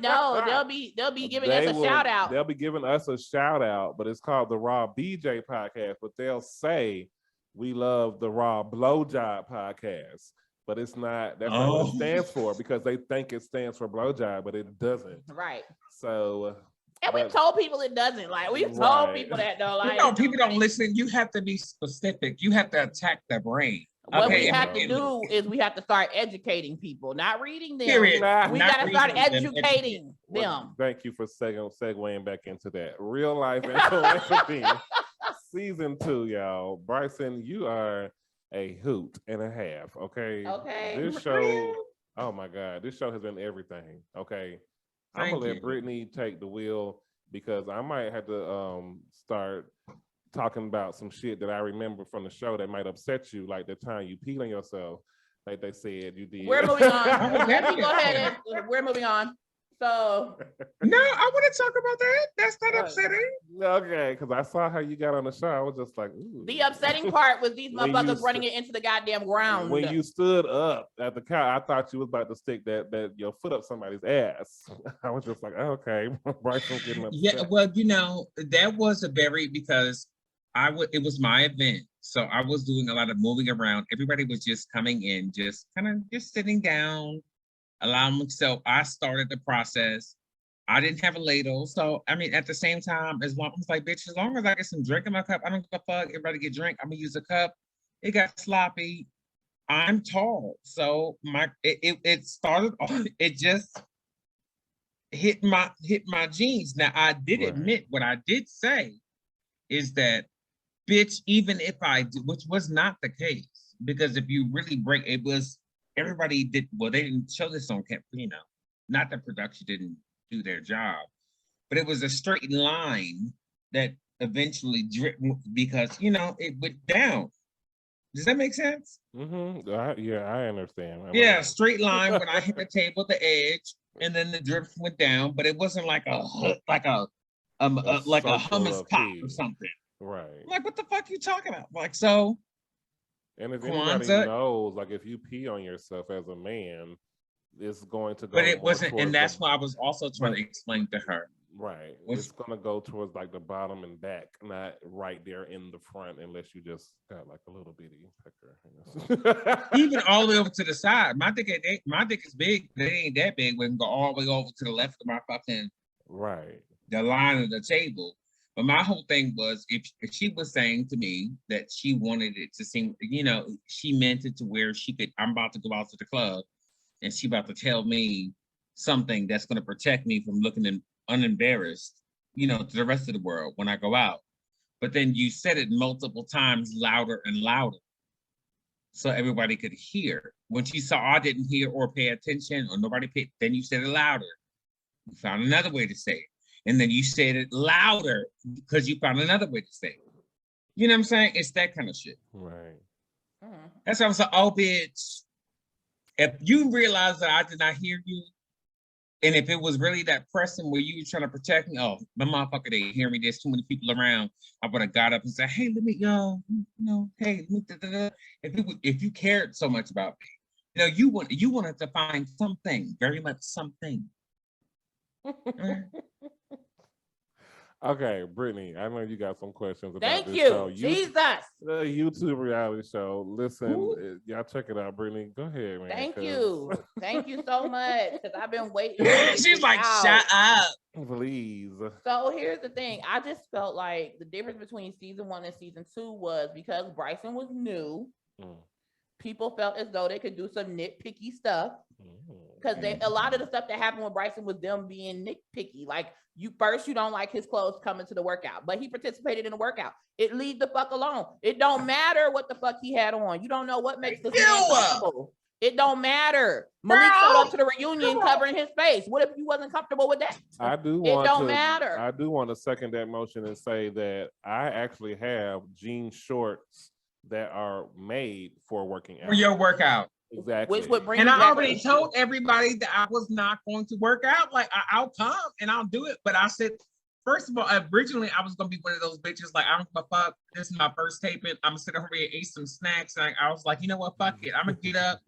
no, they'll be giving us a shout out. They'll be giving us a shout out, but it's called the Raw BJ podcast. But they'll say we love the Raw Blowjob podcast. But it's not, that's not what it stands for because they think it stands for blowjob, but it doesn't. Right. So. And we've told people it doesn't. Like, we've told people that though. Like, people don't listen. You have to be specific. You have to attack the brain. What we have to do is we have to start educating people, not reading them. We got to start educating them. Thank you for segueing back into that. Real Life Philanthropy, season 2, y'all. Bryson, you are a hoot and a half. Okay. This show, oh my God, this show has been everything. Okay. I'm gonna let Brittany take the wheel because I might have to start talking about some shit that I remember from the show that might upset you, like the time you peed on yourself, like they said you did. We're moving on. Let me go ahead and we're moving on. So no, I want to talk about that. That's not upsetting. Okay, because I saw how you got on the show. I was just like, ooh. The upsetting part was these motherfuckers running it into the goddamn ground. When you stood up at the couch, I thought you was about to stick that your foot up somebody's ass. I was just like, oh, okay, Bryson getting upset. Yeah, well, you know, that was a very because it was my event, so I was doing a lot of moving around. Everybody was just coming in, just kind of just sitting down. So I started the process. I didn't have a ladle. So, I mean, at the same time, as long as as long as I get some drink in my cup, I don't give a fuck. Everybody get drink. I'm gonna use a cup. It got sloppy. I'm tall. So it started off, it just hit my jeans. Now I did admit what I did say is that, bitch, even if I do, which was not the case, because if you really break, it was, everybody did, well, they didn't show this on camp, you know, not the production didn't do their job, but it was a straight line that eventually dripped because, you know, it went down. Does that make sense? Mm-hmm. Yeah, I understand. Straight line when I hit the table, the edge, and then the drip went down, but it wasn't like a hummus pop or something. Right. Like, what the fuck you talking about? Like, so. And if anybody knows, like, if you pee on yourself as a man, it's going to go. But it wasn't, and that's why I was also trying to explain to her. Right. It's going to go towards like the bottom and back, not right there in the front, unless you just got like a little bitty pecker. Even all the way over to the side. My dick is big, but it ain't that big. We can go all the way over to the left of my fucking the line of the table. But my whole thing was, if she was saying to me that she wanted it to seem, you know, she meant it to where she could, I'm about to go out to the club and she about to tell me something that's going to protect me from looking unembarrassed, you know, to the rest of the world when I go out. But then you said it multiple times, louder and louder, so everybody could hear. When she saw I didn't hear or pay attention or nobody paid, then you said it louder. You found another way to say it. And then you said it louder because you found another way to say it. You know what I'm saying? It's that kind of shit. Right. That's why I was like, oh, bitch. If you realize that I did not hear you, and if it was really that pressing where you were trying to protect me, oh, my motherfucker didn't hear me. There's too many people around. I would have got up and said, hey, let me, hey, if you cared so much about me, you know, you wanted to find something, very much something. Okay, Brittany, I know you got some questions about Thank this you. show. Jesus. The YouTube reality show. Listen, y'all check it out, Brittany. Go ahead, man. Thank you. Thank you so much, because I've been waiting. She's like, shut up. Please. So here's the thing. I just felt like the difference between season 1 and season 2 was because Bryson was new, people felt as though they could do some nitpicky stuff. Because a lot of the stuff that happened with Bryson was them being nitpicky. Like, you don't like his clothes coming to the workout, but he participated in the workout. Leave the fuck alone. It don't matter what the fuck he had on. You don't know what makes this man comfortable. It don't matter. Malik showed up to the reunion covering his face. What if you wasn't comfortable with that? It don't matter. I do want to second that motion and say that I actually have jean shorts that are made for working out. For your workout. Exactly. Which would bring and I already told everybody that I was not going to work out. Like, I'll come and I'll do it. But I said, first of all, originally I was going to be one of those bitches, like, I don't give a fuck. This is my first taping. I'm going to sit over here and eat some snacks. And I was like, you know what? Fuck it. I'm going to get up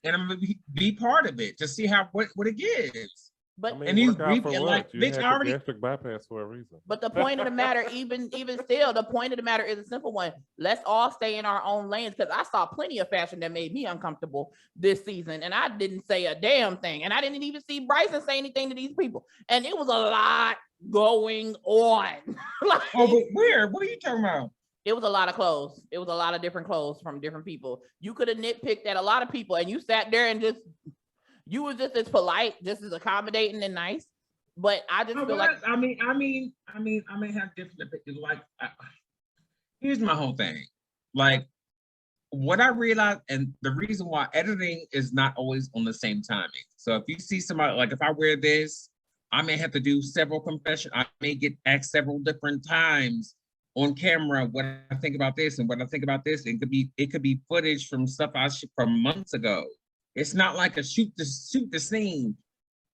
and I'm going to be part of it to see what it gives. But I mean, like, bitch, I already gastric bypass for a reason. But the point of the matter, even still, the point of the matter is a simple one. Let's all stay in our own lanes, because I saw plenty of fashion that made me uncomfortable this season, and I didn't say a damn thing, and I didn't even see Bryson say anything to these people, and it was a lot going on. Like, oh, but where? What are you talking about? It was a lot of clothes. It was a lot of different clothes from different people. You could have nitpicked at a lot of people, and you sat there and you was just as polite, just as accommodating and nice. But I just feel like I may have different opinions. Like, here's my whole thing. Like, what I realized, and the reason why editing is not always on the same timing. So if you see somebody, like if I wear this, I may have to do several confessions. I may get asked several different times on camera what I think about this and what I think about this. It could be footage from stuff I shot from months ago. It's not like a shoot the scene,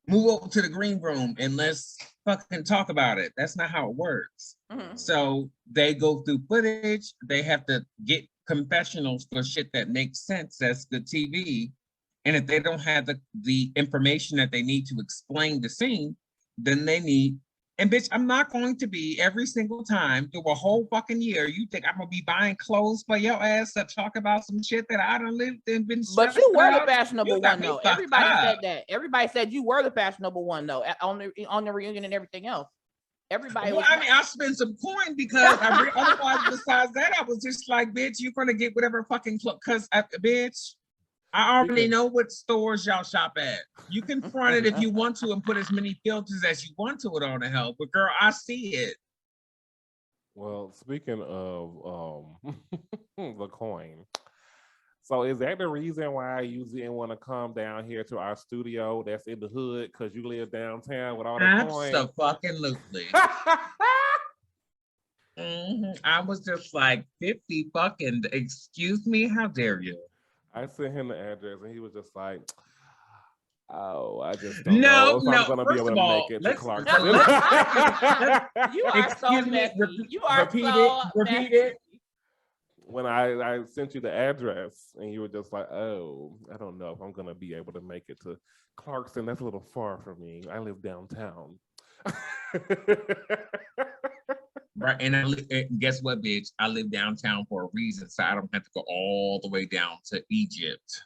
move over to the green room and let's fucking talk about it. That's not how it works. Mm-hmm. So they go through footage. They have to get confessionals for shit that makes sense. That's good TV. And if they don't have the information that they need to explain the scene, then they need. And bitch, I'm not going to be every single time through a whole fucking year. You think I'm gonna be buying clothes for your ass to talk about some shit that I done lived and been. But you were the fashionable one though. Everybody said that. Everybody said you were the fashionable one though on the reunion and everything else. Everybody. Well, I mean, I spent some coin because otherwise, besides that, I was just like, bitch, you're gonna get whatever fucking clothes. Cause bitch, I already know what stores y'all shop at. You can front it if you want to and put as many filters as you want to it on the hell. But girl, I see it. Well, speaking of the coin, so is that the reason why you didn't want to come down here to our studio that's in the hood because you live downtown with all the coin? Absolutely. I was just like 50 fucking. Excuse me, how dare you? I sent him the address and he was just like, oh, I just don't know if I'm going to be able to make it to Clarkston. You are so messy. You are repeat it. When I sent you the address and you were just like, oh, I don't know if I'm going to be able to make it to Clarkston. That's a little far from me. I live downtown. Right, and guess what, bitch? I live downtown for a reason, so I don't have to go all the way down to Egypt.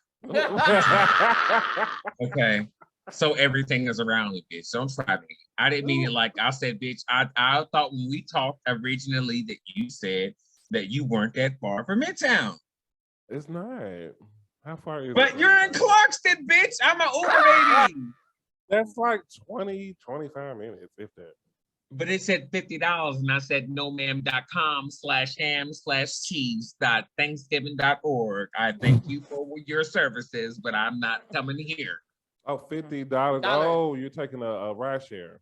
Okay, so everything is around me, bitch. Don't try me. I didn't mean it like I said, bitch. I thought when we talked originally that you said that you weren't that far from Midtown. It's not. How far is it? But you're in Clarkston, bitch. I'm an Uber baby. That's like 20, 25 minutes, if that. But it said $50, and I said nomam.com/ham/cheese.thanksgiving.org. I thank you for your services, but I'm not coming here. Oh, $50. Oh, you're taking a ride share.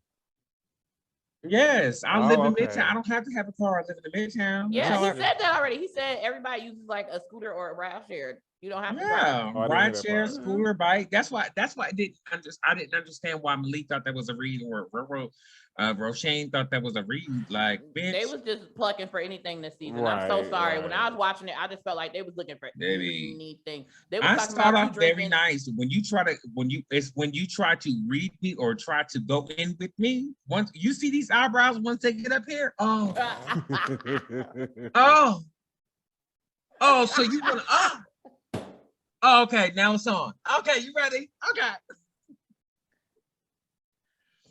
Yes, I live in Midtown. I don't have to have a car. I live in the Midtown. Yeah, he said that already. He said everybody uses like a scooter or a ride share. You don't have to. Yeah, ride share, scooter, bike. That's why I didn't understand why Malik thought that was a read or Roshane thought that was a read. Like, bitch. They was just plucking for anything this season. Right, I'm so sorry. Right. When I was watching it, I just felt like they was looking for anything. They was talking start off very nice. When you try to read me or try to go in with me, once you see these eyebrows, once they get up here, oh, so you want to Oh, okay, now it's on. Okay, you ready? Okay.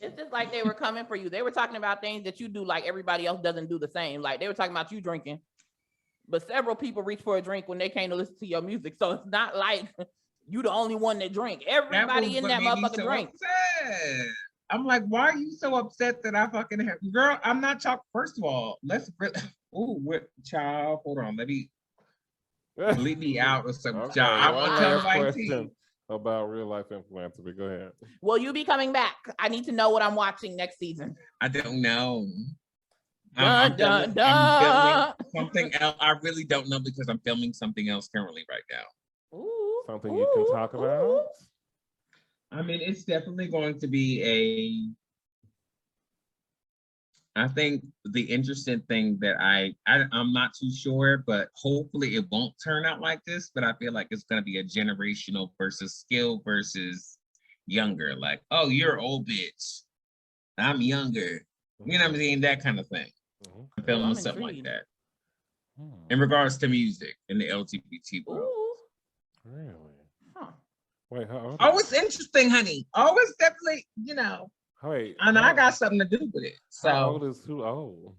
It's just like they were coming for you. They were talking about things that you do like everybody else doesn't do the same. Like they were talking about you drinking, but several people reach for a drink when they came to listen to your music. So it's not like you the only one that drink. Everybody in that motherfucker drink. Upset. I'm like, why are you so upset that I fucking have? Girl, I'm not talking. First of all, let's child, hold on. Let me leave me out or something. Okay, I want to tell my team about real life philanthropy. Go ahead. Will you be coming back? I need to know what I'm watching next season. I don't know. I'm filming something else. I really don't know because I'm filming something else currently right now. Ooh, something you can talk about? I mean, it's definitely going to be I think the interesting thing that I'm not too sure, but hopefully it won't turn out like this, but I feel like it's going to be a generational versus skill versus younger. Like, oh, you're an old bitch. I'm younger. You know what I'm saying? That kind of thing. I'm feeling something like that. In regards to music in the LGBT world. Really? Huh. Wait, how? Oh, it's interesting, honey. Oh, it's definitely, Wait, and I got something to do with it. So how old is who old?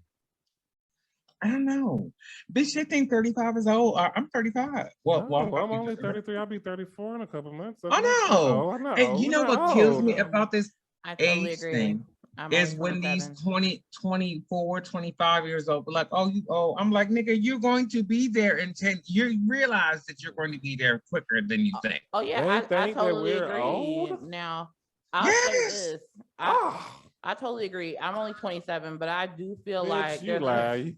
I don't know. Bitch, they think 35 is old. I'm 35. Well, I'm only 33. I'll be 34 in a couple months. I know. I know. And you know what kills me about this I totally age agree. thing I'm is only when 27. these 20, 24, 25 years old, like, I'm like, nigga, you're going to be there in 10. You realize that you're going to be there quicker than you think. Oh yeah, I totally agree. Old? Now, I'll say this. I totally agree. I'm only 27, but I do feel like you lie.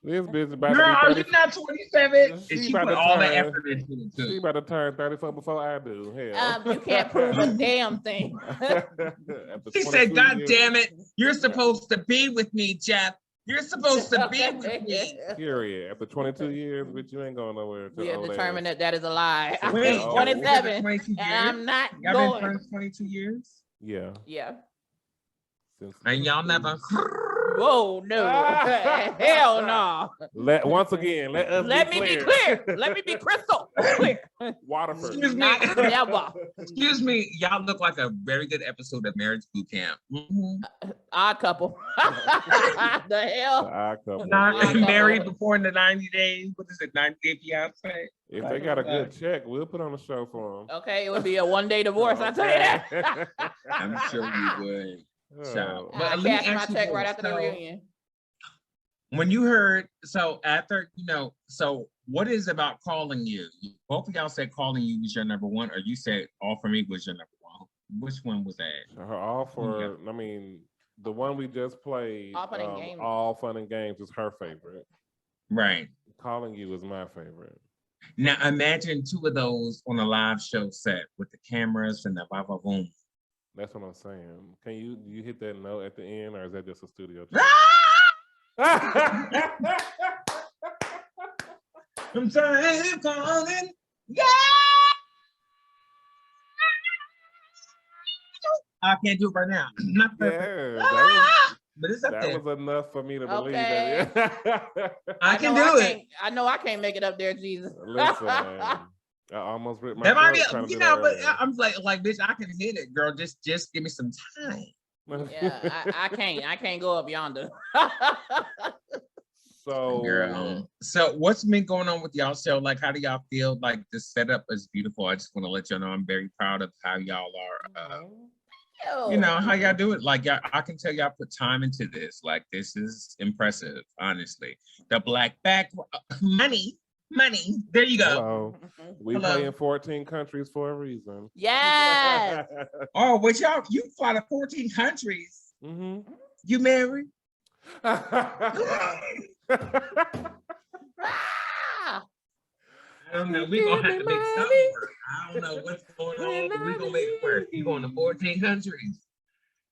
This bitch about Girl, to be 30. you're not 27. She about put to all the turn- effort into it too. She about to turn 34 before I do. Hell. you can't prove a damn thing. She said, God damn it, you're supposed to be with me, Jeff. You're supposed to be with me. Period. After 22 years, bitch, you ain't going nowhere. We have determined that is a lie. Wait, I'm 27, 22 years? and I'm not Y'all going. been friends 22 years? Yeah. Yeah. And y'all never. Whoa, no. Hell no. Once again, let me be clear. Let me be crystal clear. Waterford. Excuse me. Not never. Excuse me. Y'all look like a very good episode of Marriage Boot Camp. Odd couple. The hell? Odd couple. Not married before in the 90 days. What is it? 90 Day Fiance? If they got a good check, we'll put on the show for them. Okay, it would be a one-day divorce. I tell you that. I'm sure you would. So, I cash my check right after the reunion. When you heard, so after, so what is about calling you? Both of y'all said calling you was your number one, or you said All For Me was your number one. Which one was that? All For, I mean, the one we just played, All Fun and Games. All Fun and Games is her favorite. Right. Calling You is my favorite. Now imagine two of those on a live show set with the cameras and the va-va-voom. That's what I'm saying. Can you hit that note at the end, or is that just a studio? I'm trying calling. Yeah. I can't do it right now. Not perfect. But it's up there. That was enough for me to believe Okay. that. I can do it. I know I can't make it up there, Jesus. Listen, I almost ripped my that might be, throat but I'm like, bitch, I can hit it, girl. Just give me some time. Yeah, I can't go up yonder. So what's been going on with y'all? So like, how do y'all feel? Like the setup is beautiful. I just want to let y'all know I'm very proud of how y'all are. How y'all do it. Like I can tell y'all put time into this. Like this is impressive, honestly. The black back money. There you go. Hello. We play in 14 countries for a reason. Yes. Oh, but y'all, you fly to 14 countries. Mm-hmm. You married? Ah! I don't know. We're gonna have to make something work. I don't know what's going on, but we're gonna make it work. You're going to 14 countries.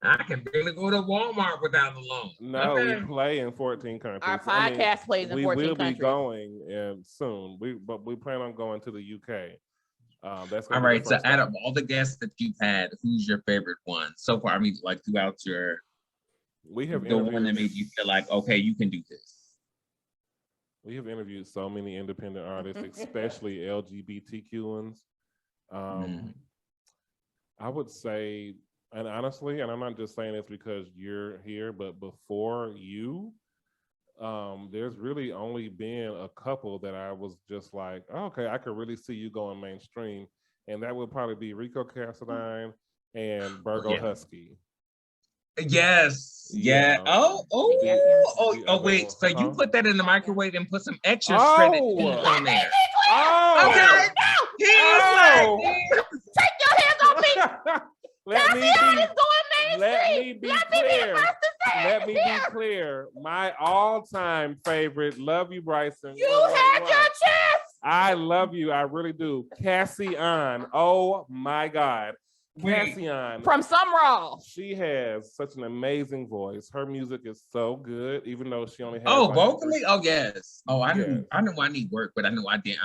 I can barely go to Walmart without a loan. No, we play in 14 countries. Our podcast plays in 14 countries. We will be going soon. But we plan on going to the UK. That's all right. So out of all the guests that you've had, who's your favorite one so far? I mean, like throughout your, we have the one that made you feel like, okay, you can do this. We have interviewed so many independent artists, especially LGBTQ ones. I would say, and honestly, and I'm not just saying this because you're here, but before you, there's really only been a couple that I was just like, oh, okay, I could really see you going mainstream. And that would probably be Rico Cassadine and Virgo Husky. Yes. Yeah. Wait. So you put that in the microwave and put some extra shredded cheese on there. Okay. Take your hands off me. Let me be clear. My all-time favorite, love you, Bryson. You had your chance. I love you. I really do. Cassian. Oh my God. Cassian. From Summerall. She has such an amazing voice. Her music is so good, even though she only has vocally? Oh, yes. Oh, I know I need work, but I know I didn't.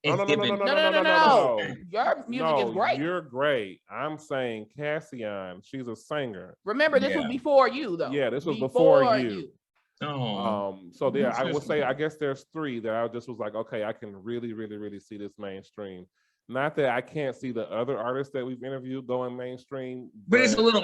No. Your music is great. You're great. I'm saying Cassian, she's a singer. Remember, this was before you, though. Yeah, this was before you. So there, I would say, I guess there's three that I just was like, okay, I can really, really, really see this mainstream. Not that I can't see the other artists that we've interviewed going mainstream, but it's a little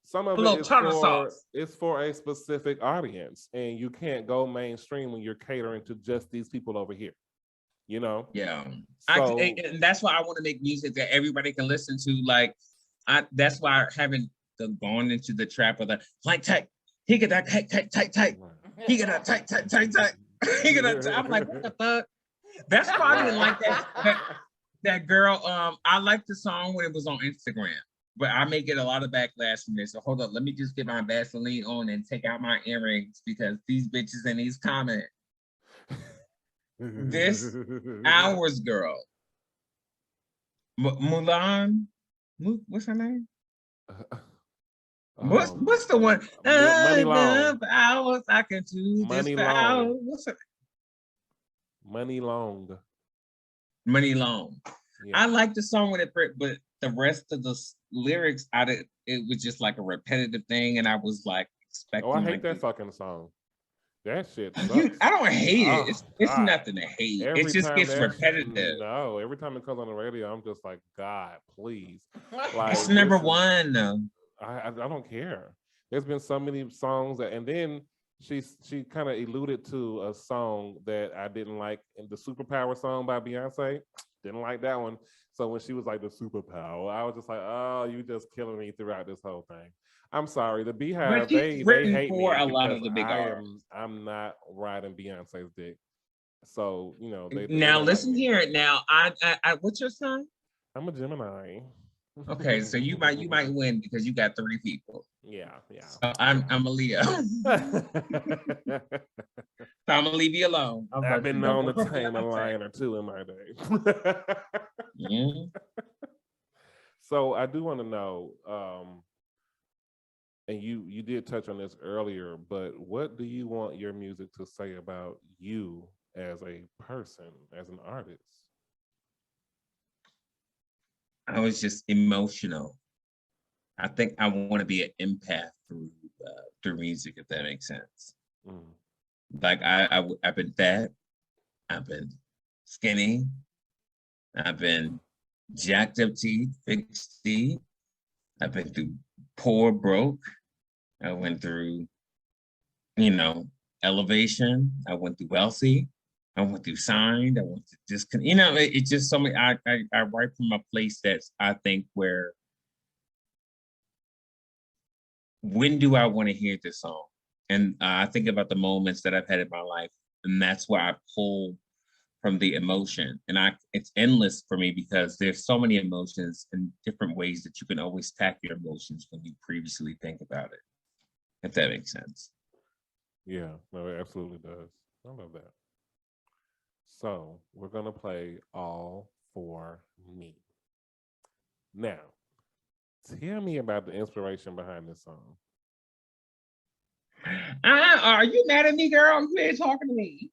some of A it little is tartar for sauce. it's for a specific audience, and you can't go mainstream when you're catering to just these people over here. You know? Yeah. So And that's why I want to make music that everybody can listen to. Like, that's why I haven't gone into the trap of the like tight. He get that tight. He get that tight. He get that. I'm like, what the fuck? That's why I didn't like that girl. I liked the song when it was on Instagram, but I may get a lot of backlash from this. So hold up, let me just get my Vaseline on and take out my earrings because these bitches in these comments. This Hours girl, Mulan, what's her name? What's the one? Money Long. Hours I can do this Money for Long. hours. What's her? Money Long. Money Long. Yeah. I like the song with it, but the rest of the lyrics, it was just like a repetitive thing, and I was like expecting. Oh, I hate like that fucking song. That shit sucks. I don't hate it. It's God. nothing to hate. Every It just time gets that- repetitive. No, every time it comes on the radio, I'm just like, God, please. Like, It's number this is- one. I don't care. There's been so many songs and then she kind of alluded to a song that I didn't like, in the Superpower song by Beyonce. Didn't like that one. So when she was like the superpower, I was just like, oh, you just killing me throughout this whole thing. I'm sorry, the Beehive, But she's they written hate for me a lot of because the big artists. I'm not riding Beyonce's dick. So, you know, they Now don't listen like me. here. Now I what's your sign? I'm a Gemini. Okay, so you might win because you got 3 people. Yeah. So I'm a Leo. So I'm gonna leave you alone. I've been known to tame a lion or two in my day. Mhm. So I do want to know, and you did touch on this earlier, but what do you want your music to say about you as a person, as an artist? I was just emotional. I think I want to be an empath through music, if that makes sense. Mm. Like I've been fat, I've been skinny, I've been jacked up teeth, fixed teeth. I've been through poor, broke. I went through, elevation. I went through wealthy. I went through signed. I went through it's just so many. I write from a place that's, I think, where, when do I want to hear this song? And I think about the moments that I've had in my life, and that's where I pull from the emotion. And it's endless for me because there's so many emotions and different ways that you can always tack your emotions when you previously think about it, if that makes sense. Yeah, no, it absolutely does. I love that. So we're gonna play All For Me. Now, tell me about the inspiration behind this song. Are you mad at me, girl? You ain't talking to me.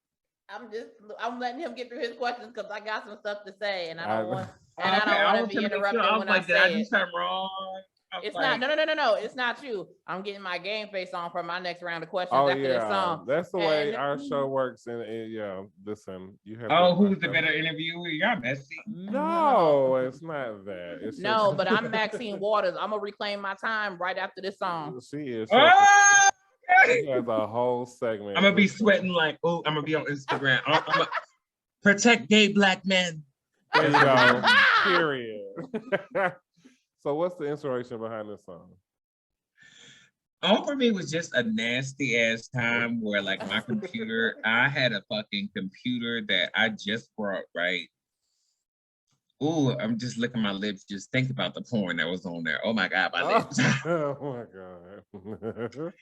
I'm letting him get through his questions because I got some stuff to say, and I don't want to be was interrupted sure. I was when like, I did I say do it. something wrong? It's not. No. It's not you. I'm getting my game face on for my next round of questions Oh after this yeah, song. that's the way our show works. And yeah, listen, you have. Oh, who's the better interviewer? Y'all messy. No, it's not that. It's No, just, but I'm Maxine Waters. I'm gonna reclaim my time right after this song. She is. Oh, She has a whole segment. I'm gonna be sweating like, oh, I'm gonna be on Instagram. I'm gonna protect gay Black men. There you go. Period. So, what's the inspiration behind this song? All For Me was just a nasty ass time where, like, my computer, I had a fucking computer that I just brought, right? Ooh, I'm just licking my lips. Just think about the porn that was on there. Oh my God, my lips. Oh my God.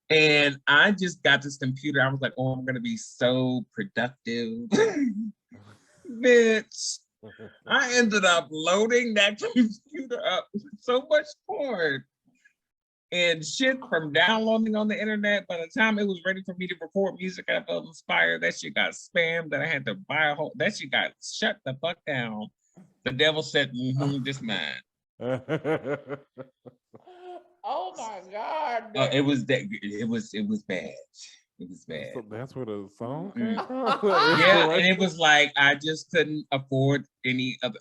And I just got this computer. I was like, oh, I'm gonna be so productive. Bitch. I ended up loading that computer up with so much porn and shit from downloading on the internet. By the time it was ready for me to record music, I felt inspired. That shit got spammed. That I had to buy a whole. That shit got shut the fuck down. The devil said, this man. Oh my God. It was bad. It was bad. So that's where the song came from? Yeah, and it was like I just couldn't afford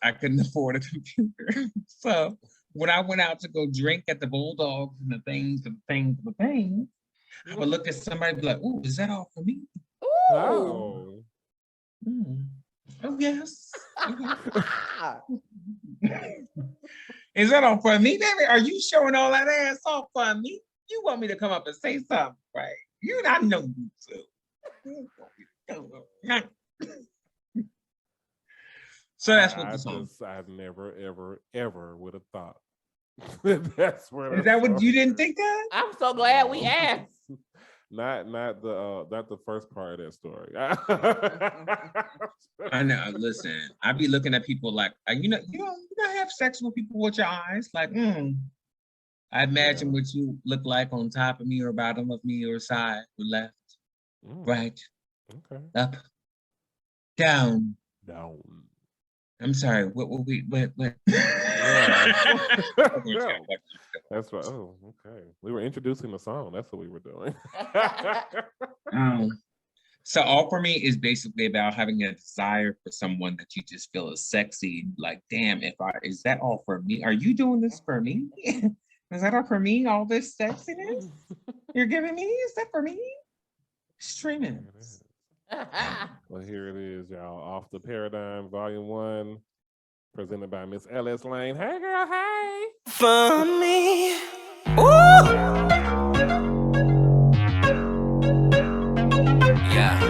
I couldn't afford a computer. So when I went out to go drink at the Bulldogs and the things, I would look at somebody and be like, "Ooh, is that all for me?" Ooh. Oh. Oh, yes. Is that all for me, baby? Are you showing all that ass off for me? You want me to come up and say something, right? I know you too. So that's what the song. I've never, ever would have thought. That's where. Is that what you didn't think that? I'm so glad we asked. Not the first part of that story. I know. Listen, I be looking at people like, you don't have sex with people with your eyes. Like, I imagine what you look like on top of me or bottom of me or side or left, right, up, down. I'm sorry. What? That's right. Oh, okay. We were introducing the song. That's what we were doing. So all for me is basically about having a desire for someone that you just feel is sexy. Like, damn, is that all for me? Are you doing this for me? Is that all for me? All this sexiness you're giving me? Is that for me? Streaming. Well, here it is, y'all. Off the Paradigm, Volume 1, presented by Miss L.S. Lane. Hey, girl, hey. For me. Ooh. Yeah.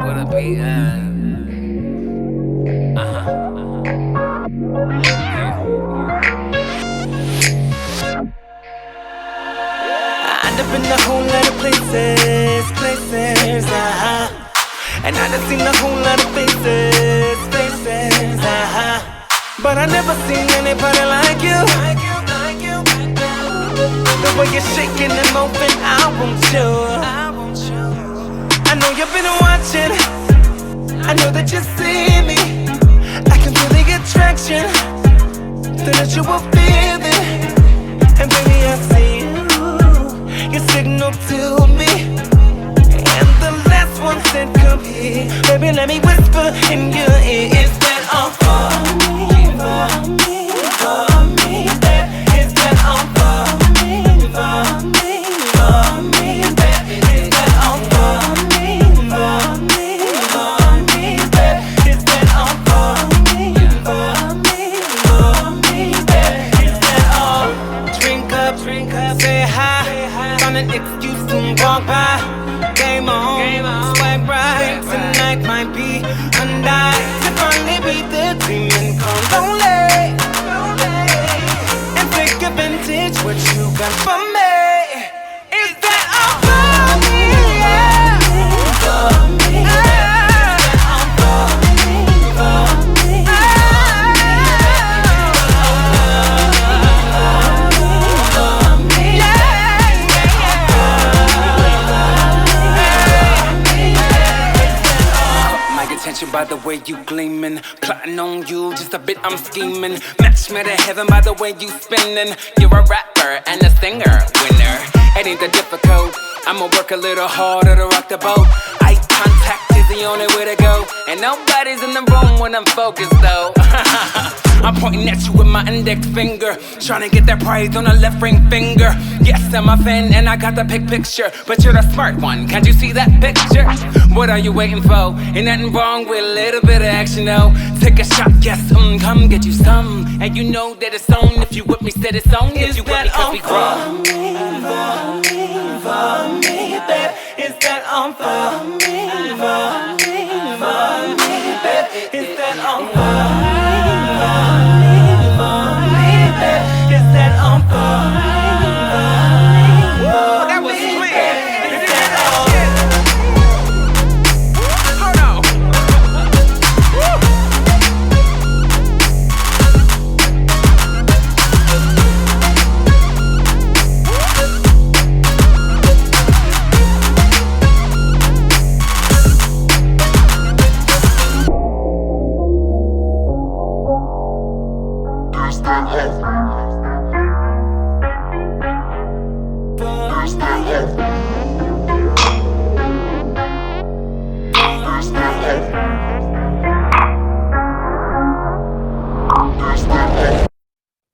What a beat. I've been a whole lot of places, and I done seen a whole lot of faces, but I never seen anybody like you. The way you're shaking and moving, I want you. I know you've been watching, I know that you see me. I can feel the attraction, that you will feel it, and baby I see you signal to me, and the last one said come here. Baby, let me whisper in your ear. Is that all for me? For me, for me. Is that all for me? For me, for me. Is that all for me? For me, for me. Is that all for me? For me, for me. Is that all? Drink up, say hi. Find an excuse to walk by. Game on, swipe right. Tonight might be a night to finally beat the dream and come lonely and take advantage what you got for me. Is that all for me? Yeah. For me. Is that all for me? For me. Attention by the way you gleaming, plotting on you just a bit. I'm scheming, match made in heaven by the way you spinning. You're a rapper and a singer, winner. It ain't that difficult. I'ma work a little harder to rock the boat. Eye contact is the only way to go, and nobody's in the room when I'm focused though. I'm pointing at you with my index finger, trying to get that prize on the left ring finger. Yes, I'm a fan and I got the picture, but you're the smart one, can't you see that picture? What are you waiting for? Ain't nothing wrong with a little bit of action, though. Take a shot, yes, come get you some. And you know that it's on if you with me, said it's on if you with me, cause we grow. For me, babe. Is that on for me? For me, babe. Is that on for me? Babe. Is that on for me? That was clear. Is that on? Hold on.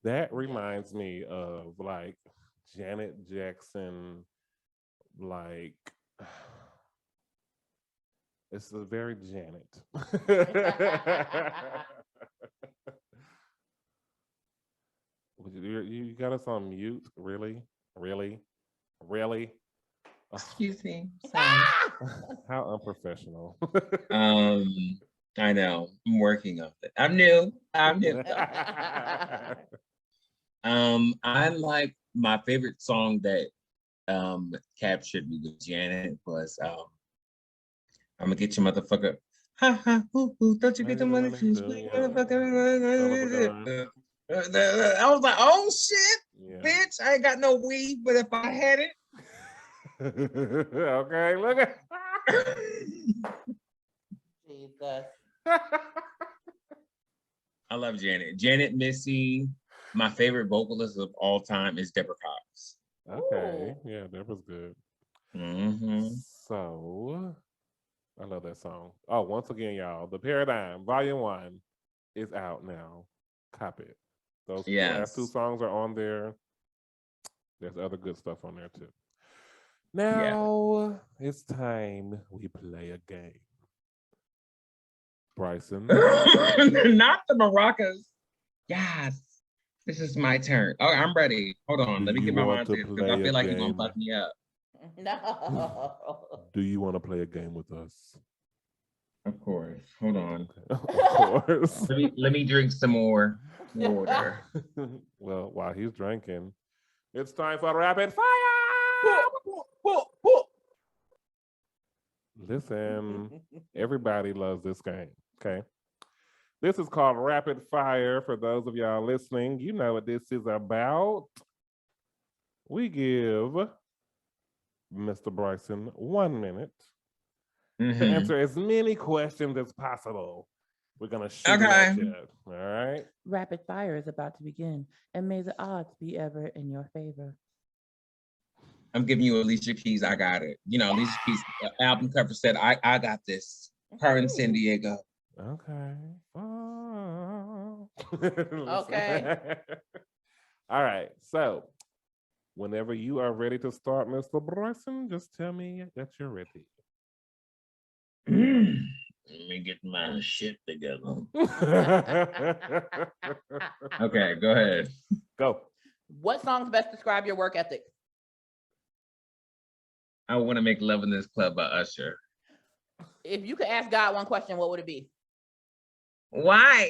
That reminds me of like Janet Jackson, like it's a very Janet. You got us on mute? Really? Really? Really? Excuse me. Sorry. How unprofessional. I know. I'm working on it. I'm new. I like my favorite song that captured me with Janet was I'm gonna get your motherfucker. Ha ha hoo hoo, don't you get the money from sweet motherfucker. I was like, oh shit, bitch, I ain't got no weed, but if I had it. Okay, look at Jesus. I love Janet. Janet, Missy. My favorite vocalist of all time is Deborah Cox. Okay, yeah, that was good. Mm-hmm. So, I love that song. Oh, once again, y'all, The Paradigm, Volume 1 is out now. Cop it. Those last two songs are on there. There's other good stuff on there, too. Now, it's time we play a game. Bryson. Not the maracas. Yes. This is my turn. Oh, I'm ready. Hold on. Let me get my mind together because I feel like you're going to fuck me up. No. Do you want to play a game with us? Of course. Hold on. Of course. Let me drink some more water. Well, while he's drinking, it's time for rapid fire. Listen, everybody loves this game, okay? This is called Rapid Fire. For those of y'all listening, you know what this is about. We give Mr. Bryson 1 minute to answer as many questions as possible. We're going to shoot it at you, all right? Rapid fire is about to begin, and may the odds be ever in your favor. I'm giving you Alicia Keys. I got it. You know, Alicia Keys album cover said, I got this. Her in San Diego. Okay. Okay. All right. So, whenever you are ready to start, Mr. Bryson, just tell me that you're ready. Let me get my shit together. Okay, go ahead. Go. What songs best describe your work ethic? I Want to Make Love in This Club by Usher. If you could ask God one question, what would it be? Why?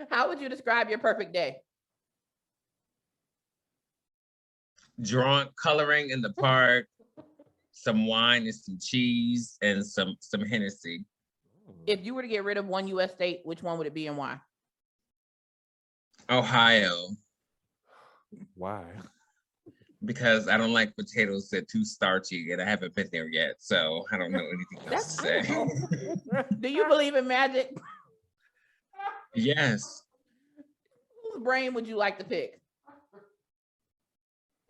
How would you describe your perfect day? Drunk, coloring in the park, some wine and some cheese, and some Hennessy. If you were to get rid of one U.S. state, which one would it be and why? Ohio. Why? Because I don't like potatoes that are too starchy, and I haven't been there yet, so I don't know anything else to say. Do you believe in magic? Yes. Whose brain would you like to pick?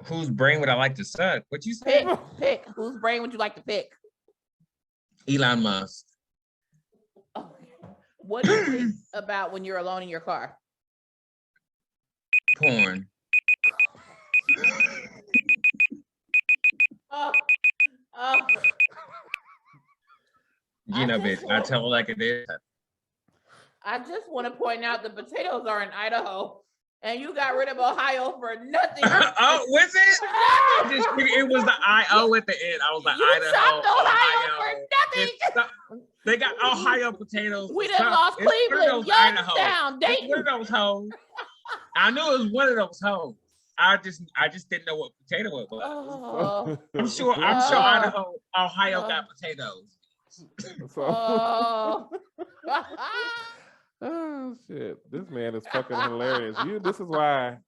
Whose brain would I like to suck? What you say? Pick. Whose brain would you like to pick? Elon Musk. What do you think about when you're alone in your car? Porn. You know, bitch, I tell it like it is. I just want to point out the potatoes are in Idaho, and you got rid of Ohio for nothing. Oh, was it? It was the I-O at the end. I was like, you Idaho, Ohio for nothing. They got Ohio potatoes. We done lost Cleveland, Youngstown, Dayton. It's one of those hoes. I knew it was one of those hoes. I just didn't know what potato it was. Oh. I'm sure Ohio got potatoes. Oh shit! This man is fucking hilarious. This is why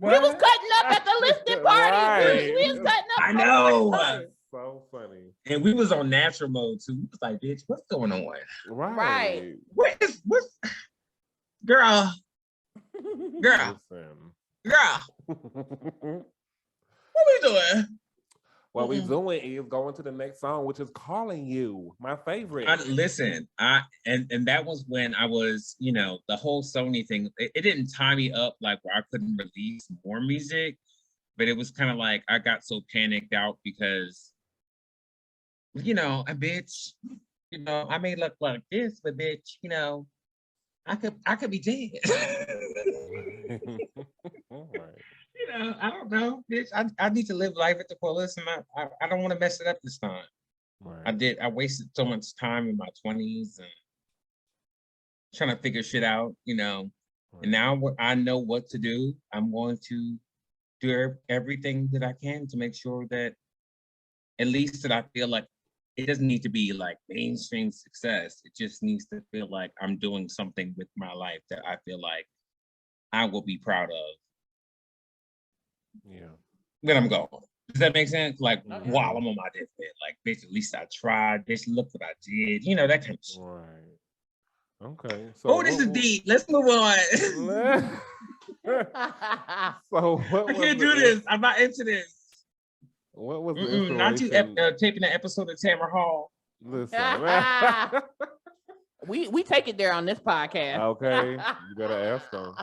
we was cutting up at the listed party. Right. We was cutting up. I know. So funny. And we was on natural mode too. We was like, bitch, what's going on? Right. What's girl? What we doing? What we're doing is going to the next song, which is Calling You, my favorite. And that was when I was, the whole Sony thing, it didn't tie me up like where I couldn't release more music, but it was kind of like I got so panicked out because, a bitch, I may look like this, but bitch, I could be dead. Right. I don't know, bitch. I need to live life at the fullest, and I don't want to mess it up this time. Right. I wasted so much time in my 20s and trying to figure shit out, And now I know what to do. I'm going to do everything that I can to make sure that at least that I feel like it doesn't need to be like mainstream success. It just needs to feel like I'm doing something with my life that I feel like I will be proud of. Yeah. When I'm going. Does that make sense? Like while I'm on my deathbed, like bitch, at least I tried. Bitch, look what I did. That kind of shit. Right. Okay. So this is deep. Let's move on. So what I can't do this. I'm not into this. What was the inspiration? Not you taping the episode of Tamara Hall. Listen. we take it there on this podcast. Okay. You better ask them.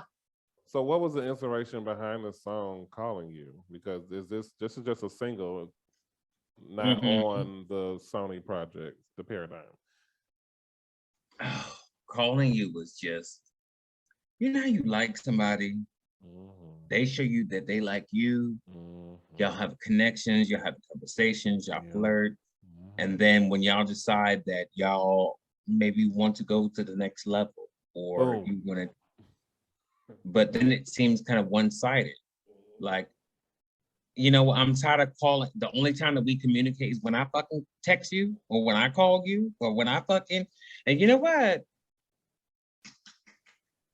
So what was the inspiration behind the song Calling You? Because this is just a single, not on the Sony project, The Paradigm. Calling You was just, how you like somebody, they show you that they like you, y'all have connections, y'all have conversations, y'all flirt, and then when y'all decide that y'all maybe want to go to the next level, or you want to, but then it seems kind of one-sided. Like, I'm tired of calling. The only time that we communicate is when I fucking text you, or when I call you, or when I fucking, and you know what?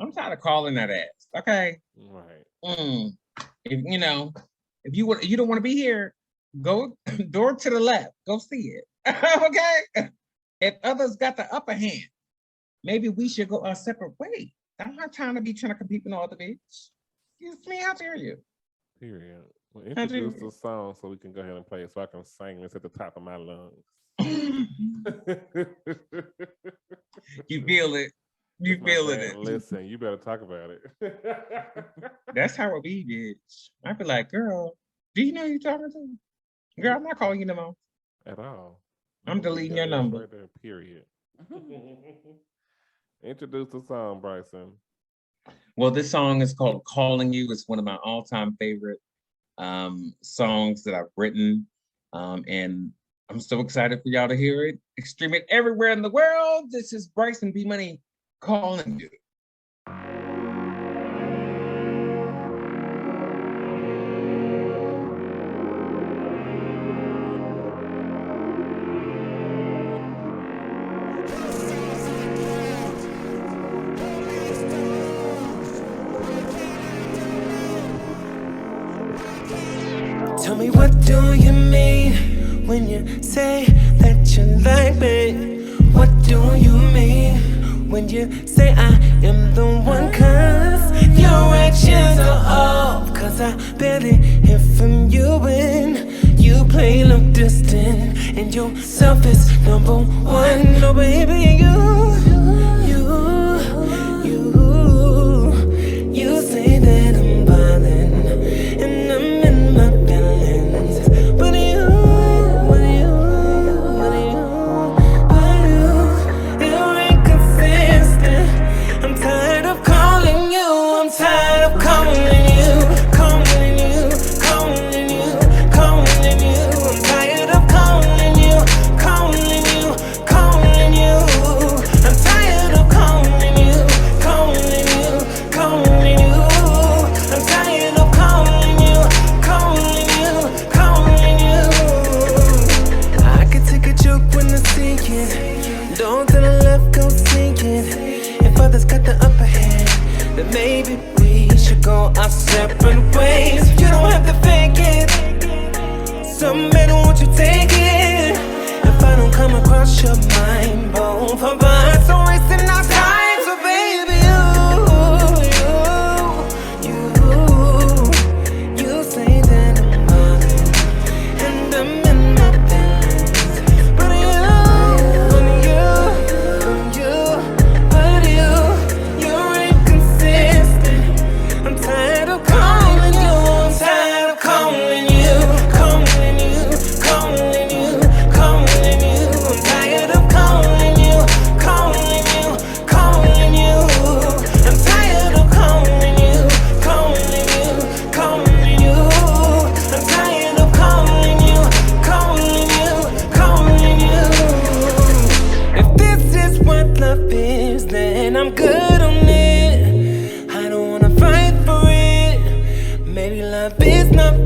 I'm tired of calling that ass. Okay. Right. If if you don't want to be here, go door to the left. Go see it. Okay. If others got the upper hand, maybe we should go our separate ways. I'm not trying to compete with no other bitch. Excuse me, how dare you? Period. Well, introduce the song so we can go ahead and play it so I can sing this at the top of my lungs. You feel it. You feeling it. Listen, you better talk about it. That's how it be, bitch. I be like, girl, do you know who you're talking to? Girl, I'm not calling you no more. At all. I'm deleting your number. Right there, period. Introduce the song, Bryson. Well, this song is called Calling You. It's one of my all-time favorite songs that I've written. And I'm so excited for y'all to hear it. Stream it everywhere in the world. This is BRYSON B Money, Calling You. Tell me, what do you mean when you say that you like me? What do you mean when you say I am the one? Cause your actions are off. Cause I barely hear from you when you play look distant, and yourself is number one. No, baby, you say that I'm violent and I'm in my feelings, but you're inconsistent. I'm tired of calling you. I'm tired of calling you. I'm tired of calling you. I'm tired of calling you. I'm tired of calling you. I could take a joke when I see it. Don't to the left, go sink it. If others got the upper hand, then maybe we should go our separate ways. You don't have to fake it. Some men won't you take it. If I don't come across your mind, both of us are wasting our time. So baby, you say that I'm violent and I'm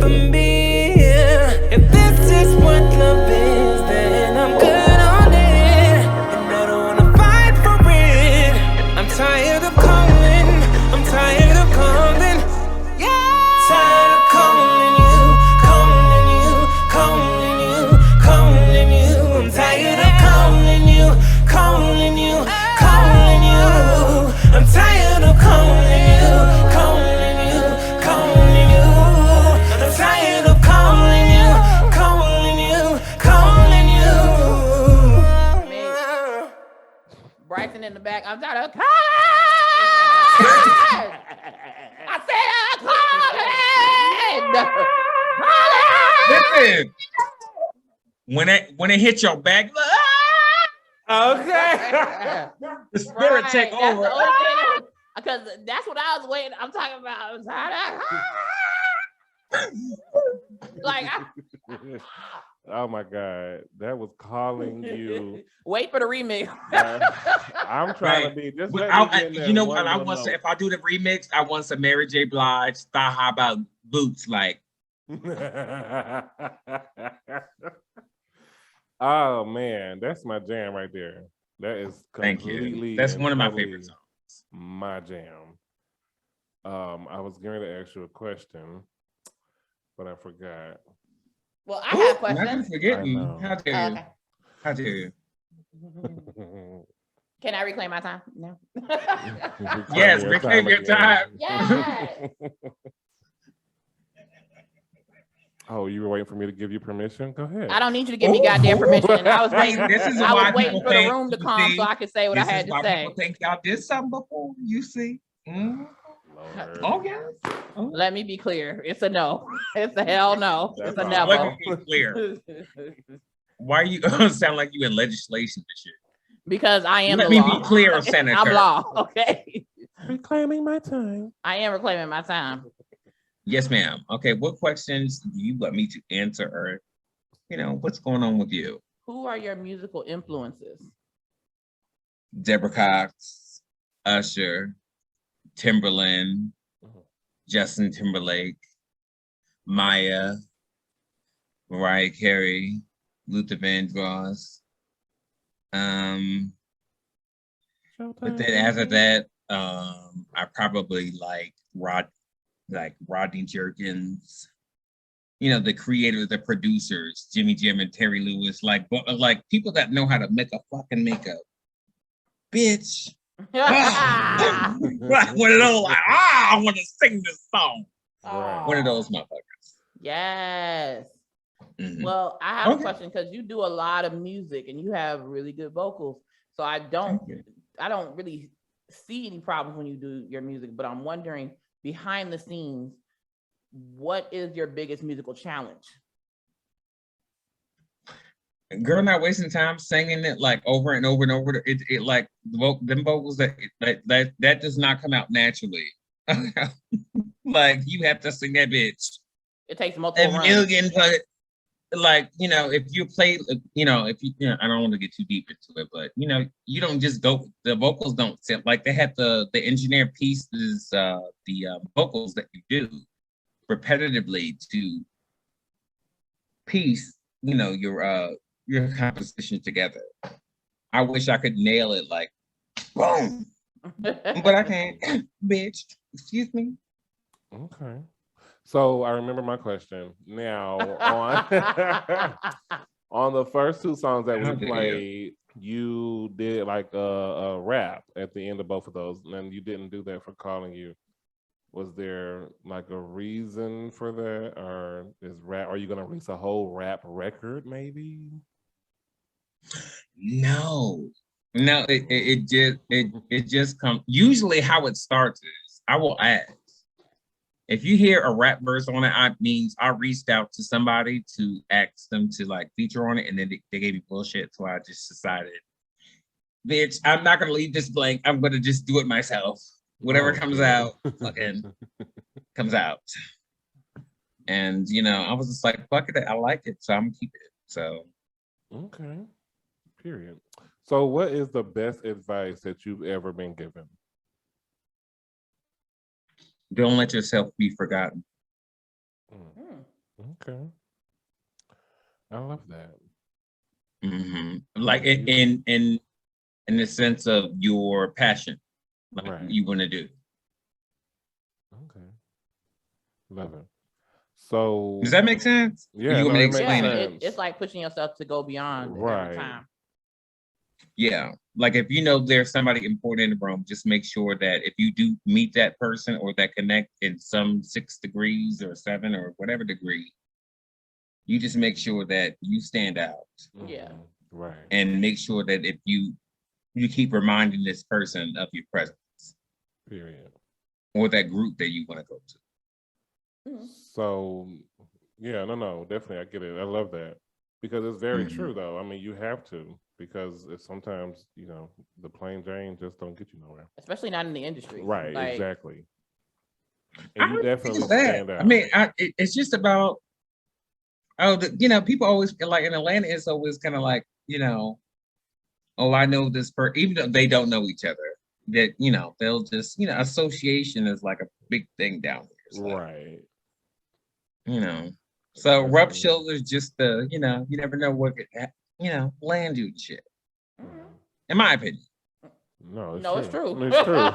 for me. If this is what love is, then I'm good on it. And I don't wanna fight for it. I'm tired of calling. I'm tired of calling. Yeah. Tired of calling you, calling you, calling you, calling you. I'm tired of calling you, calling you, calling you. I'm tired of calling you, calling you, calling you. I'm tired of calling you, calling you, calling you. Bryson in the back. I'm tired of calling. I said calling. Listen, when it hits your back, Okay. the spirit take over. Because that's what I was waiting. I'm talking about. I'm tired of like. Oh my God, that was calling you. Wait for the remix. I'm trying Right. to be just. But let me get in there you know one what? I little want note. if I do the remix, I want some Mary J. Blige style. How about boots? Like, Oh man, that's my jam right there. That is thank completely. you. That's and one of my totally favorite songs. My jam. I was going to ask you a question, but I forgot. Well, I have Not questions. forgetting. I know. How dare you? Okay. How dare you? Can I reclaim my time? No. Yes, reclaim your time. Yes. Oh, you were waiting for me to give you permission? Go ahead. I don't need you to give me goddamn permission. I was waiting. This is I why was waiting people for the think- room to you calm see, so I could say what I This had is to why say. people think y'all did something before. You see? Lord. Oh yes. Oh. Let me be clear. It's a no. It's a hell no. It's a That's never. Let me be clear. Why are you sound like you in legislation and shit? Because I am Let the me law. be clear, Senator. I'm law. Okay. Reclaiming my time. I am reclaiming my time. Yes, ma'am. Okay, what questions do you want me to answer, or what's going on with you? Who are your musical influences? Deborah Cox, Usher, Timberland, Justin Timberlake, Maya, Mariah Carey, Luther Vandross. But then after that, I probably like Rodney Jerkins, the creators, the producers, Jimmy Jim and Terry Lewis, like people that know how to make a fucking makeup. Bitch. One of those like, I want to sing this song. Right. One of those motherfuckers. Yes. Mhm. Well, I have Okay. a question because you do a lot of music and you have really good vocals. So I don't really see any problems when you do your music, but I'm wondering behind the scenes, what is your biggest musical challenge? Girl, not wasting time singing it like over and over and over. It like them vocals that does not come out naturally. Like you have to sing that bitch It takes multiple a runs. million, but like if you play, if you, I don't want to get too deep into it, but you don't just go. The vocals don't sit like they have the engineer pieces, the vocals that you do repetitively to piece, your composition together. I wish I could nail it like boom, but I can't, bitch. Excuse me. Okay. So I remember my question. Now on the first two songs that we played, you did like a rap at the end of both of those, and you didn't do that for Calling You. Was there like a reason for that, or are you gonna release a whole rap record maybe? No, it just comes. Usually, how it starts is I will ask. If you hear a rap verse on it, means I reached out to somebody to ask them to like feature on it, and then they gave me bullshit. So I just decided, bitch, I'm not gonna leave this blank. I'm gonna just do it myself. Whatever comes out, fucking comes out. And I was just like, fuck it, I like it, so I'm gonna keep it. So Okay. Period. So what is the best advice that you've ever been given? don't let yourself be forgotten. Okay. I love that. Like in the sense of your passion, like Right. you want to do. Okay. Love it. So Does that make sense? Yeah, You want me to it makes explain sense. It's like pushing yourself to go beyond every time. Yeah. Like if you know there's somebody important in the room, just make sure that if you do meet that person or that connect in some 6 degrees or 7 or whatever degree, you just make sure that you stand out. Yeah. Right. And make sure that if you keep reminding this person of your presence. Period. Or that group that you want to go to. So yeah, no, definitely I get it. I love that. Because it's very true though. I mean, you have to, because it's sometimes, you know, the plain Jane just don't get you nowhere. Especially not in the industry. Right, like, exactly. And you definitely It's that. stand out. I mean, it's just about you know, people always like in Atlanta, it's always kind of like, you know, oh, I know this person, even though they don't know each other, that, you know, they'll just, you know, association is like a big thing down here. So, right. You know, so rough shoulders, just you know, you never know what could, you know, land you and shit. In my opinion. No, it's true. It's true.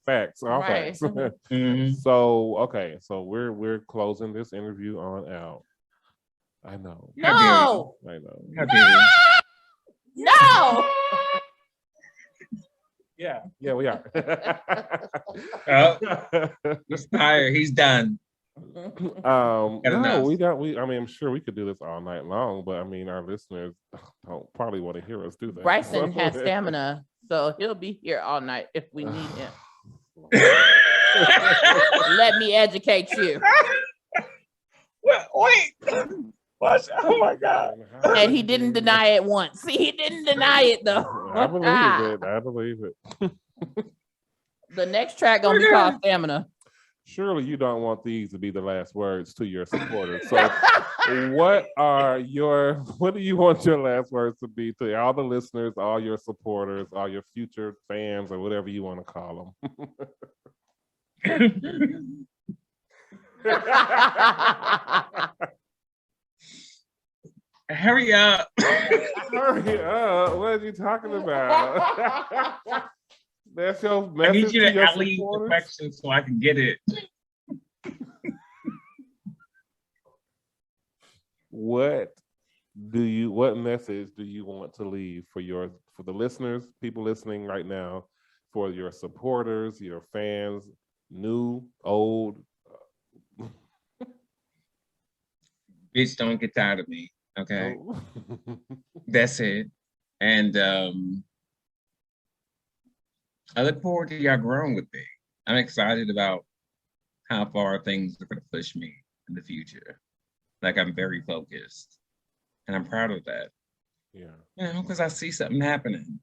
Facts, all Right. facts. So, okay, so we're closing this interview on out. I know. No. I know. How dare you? No. Yeah, we are. He's tired. He's done. No, we don't. I mean, I'm sure we could do this all night long, but I mean, our listeners don't probably want to hear us do that. Bryson has stamina, so he'll be here all night if we need him. Let me educate you. Well, wait. What? Oh my God. And he didn't deny it once. See, he didn't deny it though. I believe it. I believe it. The next track gonna be called Stamina. Surely you don't want these to be the last words to your supporters. So what do you want your last words to be to all the listeners, all your supporters, all your future fans, or whatever you want to call them? Hurry up. Hurry up. What are you talking about? That's your message. I need you to your alley the question so I can get it. What message do you want to leave for the listeners, people listening right now, for your supporters, your fans, new, old? Bitch, don't get tired of me. Okay. Oh. That's it. And I look forward to y'all growing with me. I'm excited about how far things are going to push me in the future. Like, I'm very focused. And I'm proud of that. Yeah. You know, because I see something happening.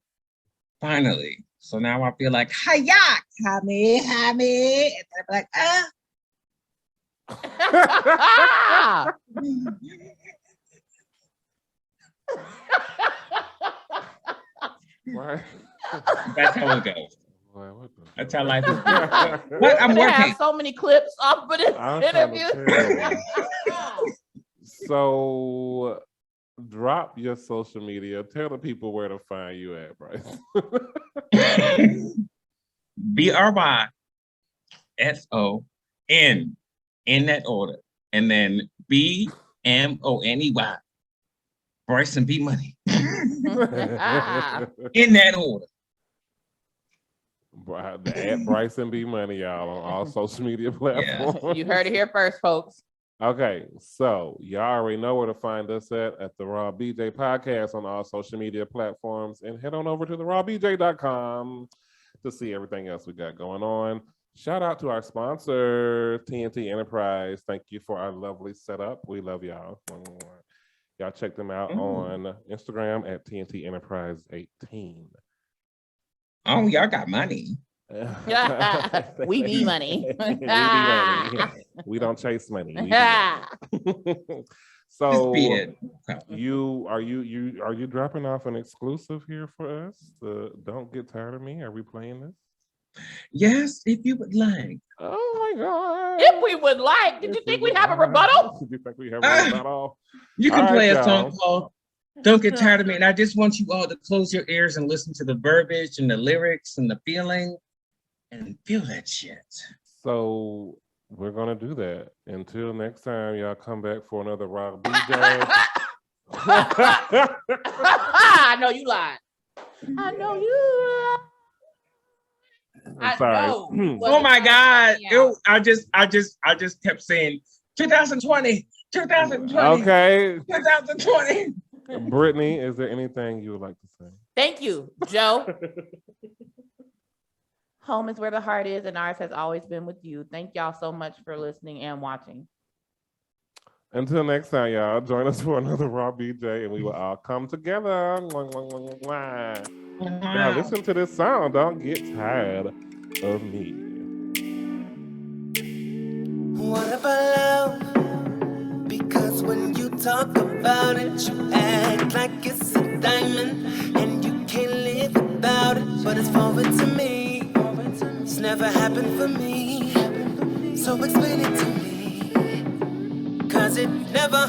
Finally. So now I feel like, hiya, Hammy. And I'm like, Right. That's how it goes. Boy, That's how life is. What? I'm working. Have so many clips off of this interview. So drop your social media. Tell the people where to find you at, Bryce. BRYSON in that order. And then BMONEY. Bryson B Money. In that order. At Bryson B Money, y'all, on all social media platforms. Yeah. You heard it here first, folks. Okay, so y'all already know where to find us at the Raw BJ Podcast on all social media platforms, and head on over to therawbj.com to see everything else we got going on. Shout out to our sponsor, TNT Enterprise. Thank you for our lovely setup. We love y'all. Y'all check them out on Instagram at TNT Enterprise 18. Oh, y'all got money. We be money. We be money. We don't chase money. We be so are you dropping off an exclusive here for us? Don't Get Tired of Me? Are we playing this? Yes, if you would like. Oh my God. If we would like, did you think we have a rebuttal? Did you think we have a rebuttal? You can All play right, a song y'all. called Don't Get Tired of Me. And I just want you all to close your ears and listen to the verbiage and the lyrics and the feeling and feel that shit. So we're gonna do that. Until next time, y'all come back for another Rock BJ. I know you lied. I know you lied. I'm sorry. Oh my God. I just kept saying 2020, 2020. Okay. 2020. Brittany, is there anything you would like to say? Thank you, Joe. Home is where the heart is, and ours has always been with you. Thank y'all so much for listening and watching. Until next time, y'all, join us for another Raw BJ, and we will all come together. Now listen to this song. Don't get tired of me. What about love? Because when you talk about it, you act like it's a diamond, and you can't live without it. But it's foreign to me. It's never happened for me. So explain it to me. 'Cause it never